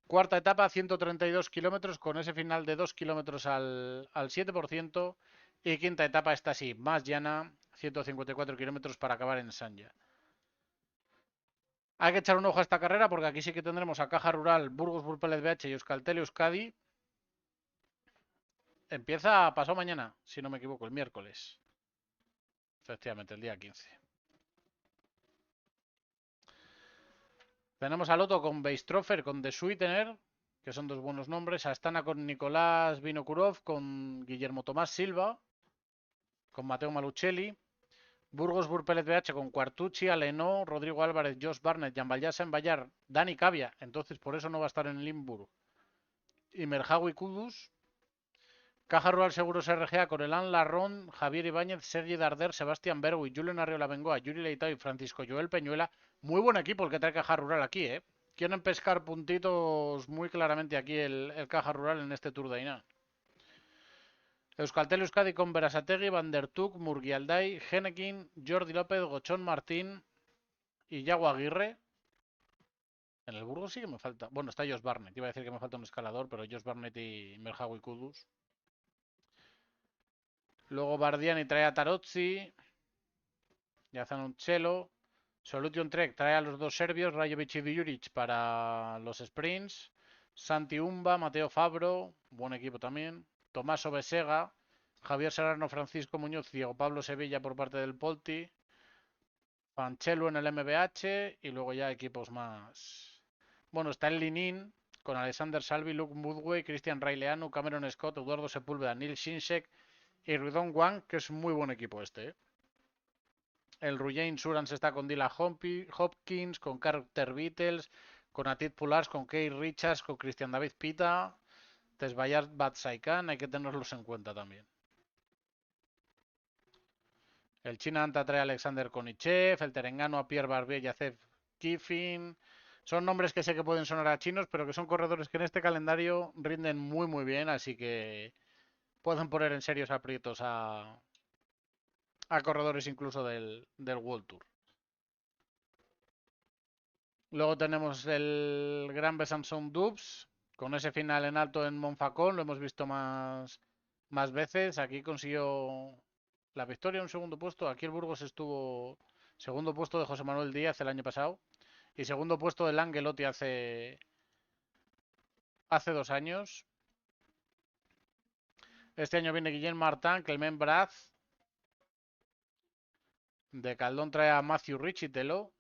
Cuarta etapa, 132 kilómetros, con ese final de 2 kilómetros al 7%. Y quinta etapa está así, más llana, 154 kilómetros para acabar en Sanya. Hay que echar un ojo a esta carrera porque aquí sí que tendremos a Caja Rural, Burgos Burpelet BH y Euskaltel Euskadi. Empieza pasado mañana, si no me equivoco, el miércoles. Efectivamente, el día 15. Tenemos a Loto con Beistrofer, con The Sweetener, que son dos buenos nombres. A Astana con Nicolás Vinokurov, con Guillermo Tomás Silva, con Mateo Malucelli. Burgos Burpelet BH con Quartucci, Alenó, Rodrigo Álvarez, Josh Barnett, Jan Vallasa en Vallar, Dani Cavia. Entonces por eso no va a estar en el Limburg. Y Merjawi Kudus. Caja Rural Seguros RGA con Elan Larrón, Javier Ibáñez, Sergi Darder, Sebastián Bergui, Julián Arriola Bengoa, Yuri Leitao y Francisco Joel Peñuela. Muy buen equipo el que trae Caja Rural aquí, ¿eh? Quieren pescar puntitos muy claramente aquí el Caja Rural en este Tour de Ainá. Euskaltel Euskadi con Berasategui, Van der Tuk, Murguialday, Genekin, Jordi López, Gochón Martín y Yago Aguirre. En el Burgos sí que me falta. Bueno, está Josh Barnett. Iba a decir que me falta un escalador, pero Josh Barnett y Merjawi Kudus. Luego Bardiani trae a Tarozzi. Yazanunchelo. Solution Trek trae a los dos serbios, Rajovic y Juric para los sprints. Santi Umba, Mateo Fabro, buen equipo también. Tomás Obesega, Javier Serrano, Francisco Muñoz, Diego Pablo Sevilla por parte del Polti. Panchelo en el MBH y luego ya equipos más. Bueno, está el Linin con Alexander Salvi, Luke Woodway, Cristian Raileanu, Cameron Scott, Eduardo Sepúlveda, Neil Shinsek y Ruidon Wang, que es muy buen equipo este. El Rouget Insurance está con Dylan Hopkins, con Carter Beatles, con Atit Pulars, con Kay Richards, con Christian David Pita, Tesbayar Batsaikan, hay que tenerlos en cuenta también. El China Anta trae a Alexander Konichev, el Terengano a Pierre Barbier y a Zef Kiffin. Son nombres que sé que pueden sonar a chinos, pero que son corredores que en este calendario rinden muy bien, así que pueden poner en serios aprietos a corredores incluso del World Tour. Luego tenemos el Gran Besançon Dubs, con ese final en alto en Monfacón, lo hemos visto más veces. Aquí consiguió la victoria, un segundo puesto. Aquí el Burgos estuvo segundo puesto de José Manuel Díaz el año pasado y segundo puesto del Angelotti hace 2 años. Este año viene Guillem Martin, Clement Braz. De Caldón trae a Matthew Richitelo.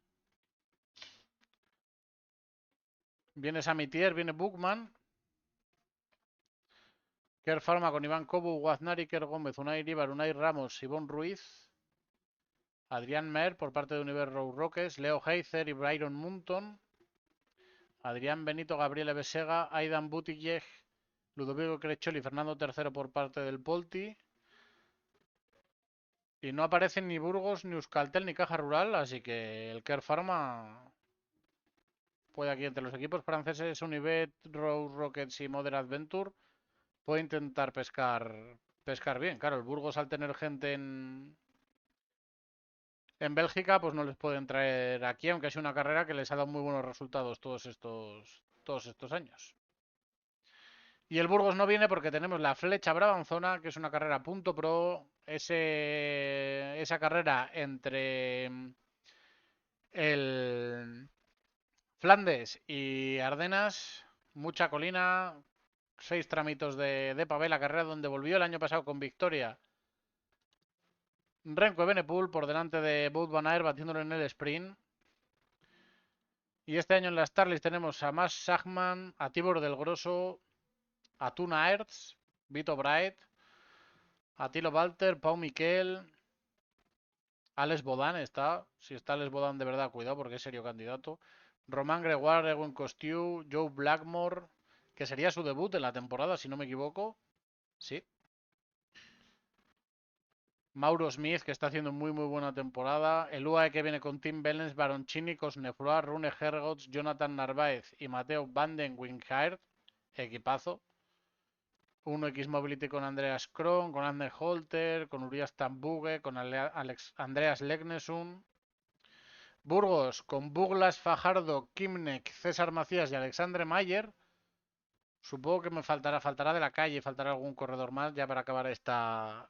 Viene Samitier, viene Bookman. Kerr Pharma con Iván Cobo, Guaznari, Kerr Gómez, Unai Iríbar, Unai Ramos, Ivonne Ruiz. Adrián Mer por parte de Univer Road Rockets, Leo Heizer y Byron Munton. Adrián Benito, Gabriel Besega, Aidan Buttigieg, Ludovico Creccioli y Fernando III por parte del Polti. Y no aparecen ni Burgos, ni Euskaltel, ni Caja Rural, así que el Kerr Pharma puede aquí entre los equipos franceses Univet, Road Rockets y Modern Adventure puede intentar pescar bien. Claro, el Burgos al tener gente en Bélgica, pues no les pueden traer aquí, aunque es una carrera que les ha dado muy buenos resultados todos estos años. Y el Burgos no viene porque tenemos la Flecha Brabanzona, que es una carrera punto pro. Esa carrera entre el Flandes y Ardenas, mucha colina, 6 tramitos de pavé, la carrera donde volvió el año pasado con victoria Renko Evenepoel por delante de Wout van Aert batiéndolo en el sprint. Y este año en las Starlist tenemos a Mas Schachmann, a Tibor del Grosso, a Tuna Ertz, Vito Bright, a Tilo Walter, Pau Miquel, Alex Bodan está. Si está Alex Bodan de verdad, cuidado porque es serio candidato. Román Gregoire, Ewan Costiu, Joe Blackmore, que sería su debut en la temporada, si no me equivoco. Sí. Mauro Smith, que está haciendo muy buena temporada. El UAE que viene con Tim Bellens, Baroncini, Cosnefroy, Rune Hergots, Jonathan Narváez y Mateo Van den Wingaard. Equipazo. 1X Mobility con Andreas Kron, con Ander Holter, con Urias Tambugue, con Andreas Legnesun. Burgos con Douglas Fajardo, Kimnek, César Macías y Alexandre Mayer. Supongo que me faltará de la calle, faltará algún corredor más ya para acabar esta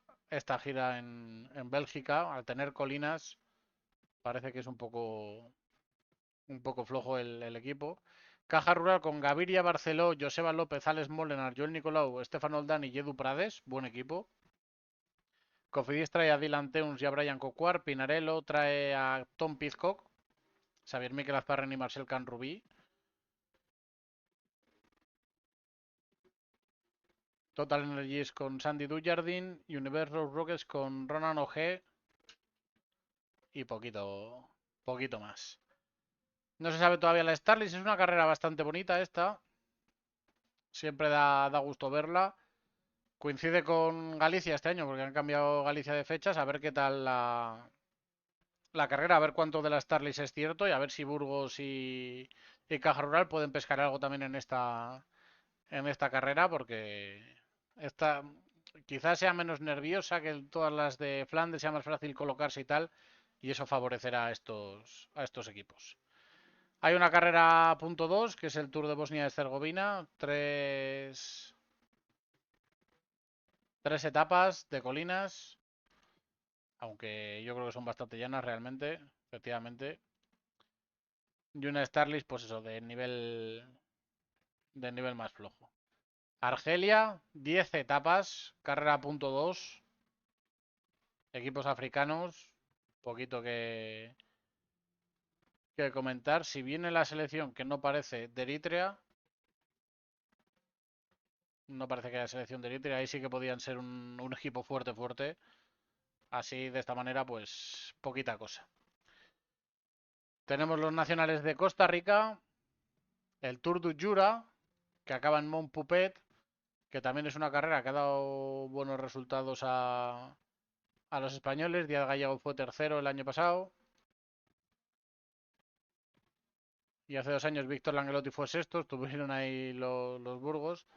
gira en Bélgica. Al tener colinas, parece que es un poco un poco flojo el equipo. Caja Rural con Gaviria, Barceló, Joseba López, Alex Molenar, Joel Nicolau, Estefan Oldán y Edu Prades. Buen equipo. Cofidis trae a Dylan Teuns y a Brian Coquar. Pinarello trae a Tom Pizcock, Xavier Miquel Azparren y Marcel Canrubí. Total Energies con Sandy Dujardin. Universe Rockets con Ronan O'G. Y poquito más. No se sabe todavía la Starlist. Es una carrera bastante bonita esta. Siempre da gusto verla. Coincide con Galicia este año porque han cambiado Galicia de fechas. A ver qué tal la carrera, a ver cuánto de la Starlist es cierto y a ver si Burgos y Caja Rural pueden pescar algo también en esta carrera porque esta quizás sea menos nerviosa que todas las de Flandes, sea más fácil colocarse y tal, y eso favorecerá a estos equipos. Hay una carrera punto 2 que es el Tour de Bosnia y Herzegovina, tres etapas de colinas, aunque yo creo que son bastante llanas realmente, efectivamente. Y una Starlist, pues eso, de nivel más flojo. Argelia, 10 etapas, carrera punto 2, equipos africanos, poquito que comentar. Si viene la selección que no parece de Eritrea, no parece que haya selección de Eritrea, ahí sí que podían ser un equipo fuerte. Así, de esta manera, pues poquita cosa. Tenemos los nacionales de Costa Rica, el Tour du Jura, que acaba en Mont Pupet, que también es una carrera que ha dado buenos resultados a los españoles. Díaz Gallego fue tercero el año pasado. Y hace 2 años Víctor Langelotti fue sexto. Estuvieron ahí los Burgos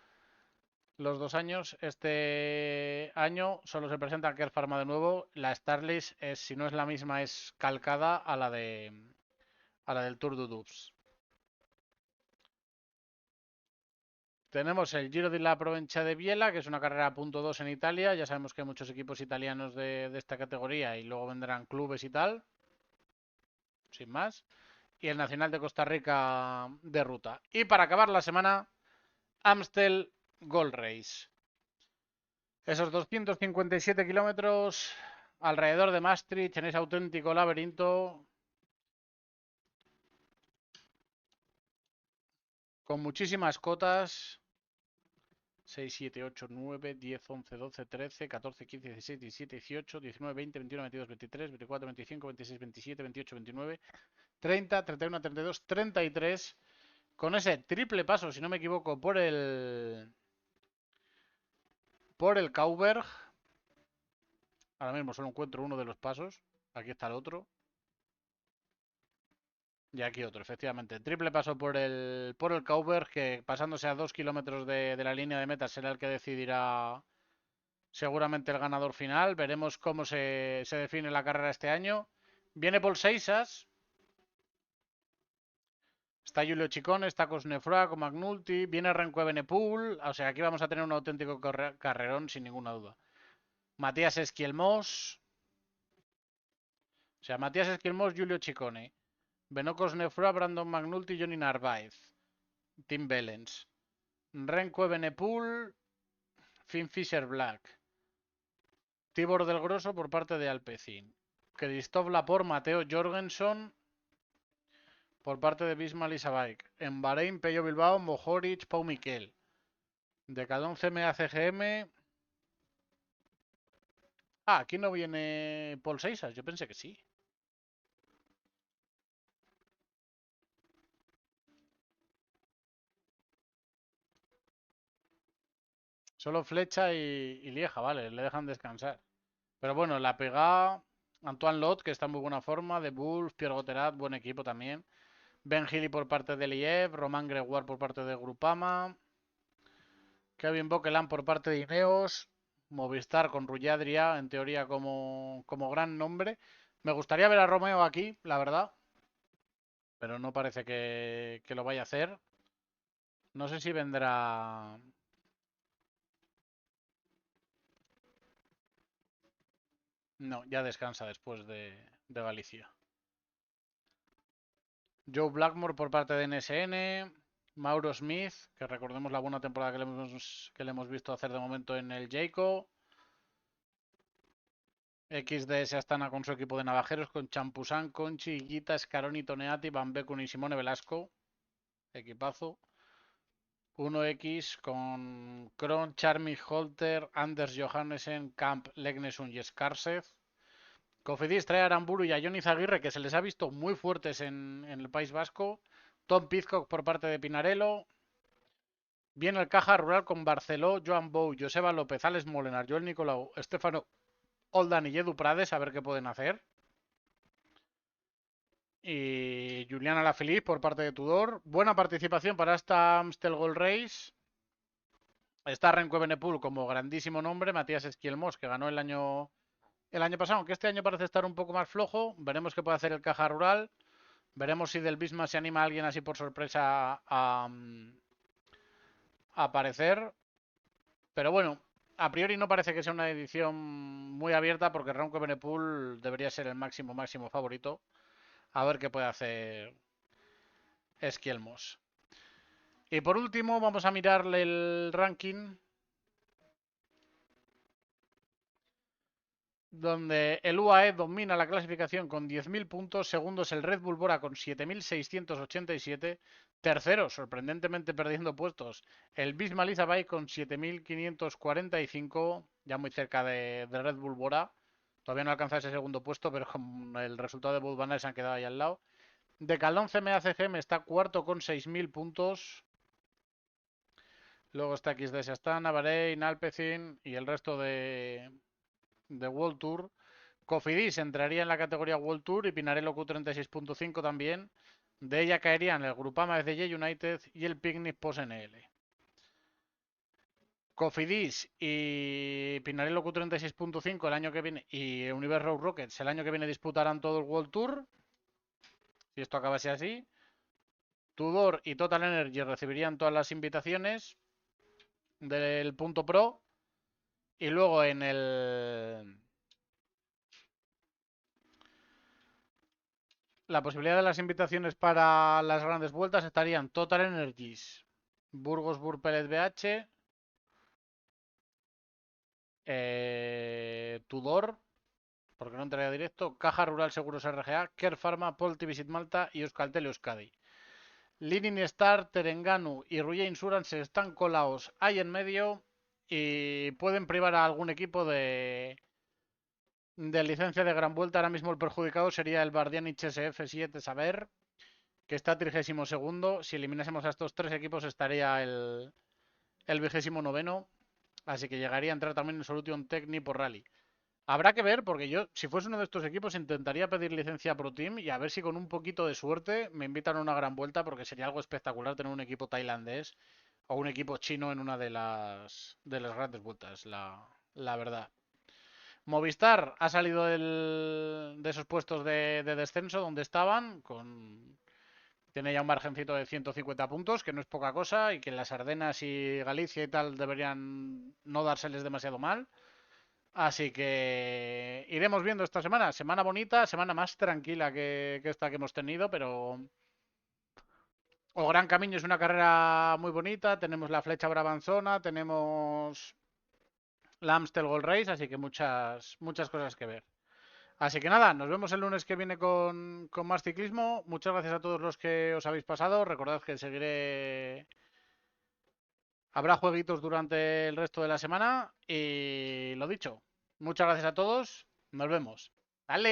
los 2 años. Este año solo se presenta Kerr Pharma de nuevo. La Starlist, si no es la misma, es calcada a la del Tour du Doubs. Tenemos el Giro de la Provincia de Biella, que es una carrera punto 2 en Italia. Ya sabemos que hay muchos equipos italianos de esta categoría y luego vendrán clubes y tal. Sin más. Y el Nacional de Costa Rica de ruta. Y para acabar la semana, Amstel Gold Race. Esos 257 kilómetros alrededor de Maastricht, en ese auténtico laberinto, con muchísimas cotas. 6, 7, 8, 9, 10, 11, 12, 13, 14, 15, 16, 17, 18, 19, 20, 21, 22, 23, 24, 25, 26, 27, 28, 29, 30, 31, 32, 33. Con ese triple paso, si no me equivoco, por el Cauberg. Ahora mismo solo encuentro uno de los pasos. Aquí está el otro. Y aquí otro, efectivamente. Triple paso por el Cauberg, que pasándose a 2 kilómetros de la línea de meta será el que decidirá seguramente el ganador final. Veremos cómo se define la carrera este año. Viene Paul Seixas. Está Julio Chicone, está Cosnefroy con McNulty. Viene Renko Evenepoel. O sea, aquí vamos a tener un auténtico carrerón sin ninguna duda. Matías Esquielmos. O sea, Matías Esquielmos, Julio Chicone. Benocos Nefroy, Brandon McNulty, Johnny Narváez. Tim Bellens. Renko Evenepoel, Finn Fisher Black. Tibor del Grosso por parte de Alpecin. Christophe Laporte, Mateo Jorgensen por parte de Bismal y Sabaik. En Bahrein, Pello Bilbao, Mohoric, Pau Miquel. Decadón CMA CGM. Ah, aquí no viene Paul Seixas. Yo pensé que sí. Solo Flecha y Lieja, vale, le dejan descansar. Pero bueno, la pega Antoine Lot, que está en muy buena forma, de Bulls, Pierre Gotterat, buen equipo también. Ben Healy por parte de Liev, Román Gregoire por parte de Grupama, Kevin Bokeland por parte de Ineos, Movistar con Rulladria, en teoría como gran nombre. Me gustaría ver a Romeo aquí, la verdad, pero no parece que lo vaya a hacer. No sé si vendrá. No, ya descansa después de Galicia. Joe Blackmore por parte de NSN. Mauro Smith, que recordemos la buena temporada que le hemos visto hacer de momento en el Jayco. XDS Astana con su equipo de navajeros, con Champusán, Conchi, Higuita, Scaroni, Toneati, Van Beekun y Simone Velasco. Equipazo. 1X con Kron, Charmy, Holter, Anders Johannessen, Camp, Legnesun y Skarsev. Cofidis trae a Aramburu y a Johnny Zaguirre, que se les ha visto muy fuertes en el País Vasco. Tom Pizcock por parte de Pinarello. Viene el Caja Rural con Barceló, Joan Bou, Joseba López, Alex Molenar, Joel Nicolau, Estefano Oldan y Edu Prades, a ver qué pueden hacer. Y Juliana Lafilippe por parte de Tudor. Buena participación para esta Amstel Gold Race. Está Renko Benepul como grandísimo nombre. Matías Esquielmos, que ganó el año pasado, aunque este año parece estar un poco más flojo. Veremos qué puede hacer el Caja Rural. Veremos si del Bisma se anima a alguien así por sorpresa a aparecer. Pero bueno, a priori no parece que sea una edición muy abierta porque Renko Benepul debería ser el máximo favorito. A ver qué puede hacer Esquielmos. Y por último, vamos a mirarle el ranking, donde el UAE domina la clasificación con 10.000 puntos, segundo es el Red Bull Bora con 7.687, tercero, sorprendentemente perdiendo puestos, el Bismal Izabay con 7.545, ya muy cerca de Red Bull Bora, todavía no alcanza ese segundo puesto, pero con el resultado de Budvanar se han quedado ahí al lado. Decathlon CMA-CGM está cuarto con 6.000 puntos. Luego está XDS Astana, Bahrein, Alpecin y el resto de World Tour. Cofidis entraría en la categoría World Tour y Pinarello Q36.5 también. De ella caerían el Grupama FDJ United y el Picnic Post NL. Cofidis y Pinarello Q36.5 el año que viene y Universe Road Rockets el año que viene disputarán todo el World Tour. Si esto acabase así. Tudor y Total Energy recibirían todas las invitaciones del punto pro. Y luego en la posibilidad de las invitaciones para las grandes vueltas estarían Total Energies, Burgos Burpelet BH, Tudor, porque no entraría directo, Caja Rural Seguros RGA, Care Pharma, Polti Visit Malta y Euskaltel Euskadi. Leading Star, Terenganu y Ruya Insurance están colados ahí en medio y pueden privar a algún equipo de licencia de gran vuelta. Ahora mismo el perjudicado sería el Bardianich SF7 Saber, que está 32º. Si eliminásemos a estos tres equipos estaría el 29º. Así que llegaría a entrar también en Solution Techni por Rally. Habrá que ver, porque yo, si fuese uno de estos equipos, intentaría pedir licencia Pro Team y a ver si con un poquito de suerte me invitan a una gran vuelta, porque sería algo espectacular tener un equipo tailandés o un equipo chino en una de las grandes vueltas, la verdad. Movistar ha salido de esos puestos de descenso donde estaban, tiene ya un margencito de 150 puntos, que no es poca cosa, y que en las Ardenas y Galicia y tal deberían no dárseles demasiado mal. Así que iremos viendo esta semana. Semana bonita, semana más tranquila que esta que hemos tenido, pero o Gran Camino es una carrera muy bonita. Tenemos la Flecha Brabanzona, tenemos la Amstel Gold Race, así que muchas cosas que ver. Así que nada, nos vemos el lunes que viene con más ciclismo. Muchas gracias a todos los que os habéis pasado. Recordad que seguiré. Habrá jueguitos durante el resto de la semana. Y lo dicho, muchas gracias a todos. Nos vemos. ¡Dale!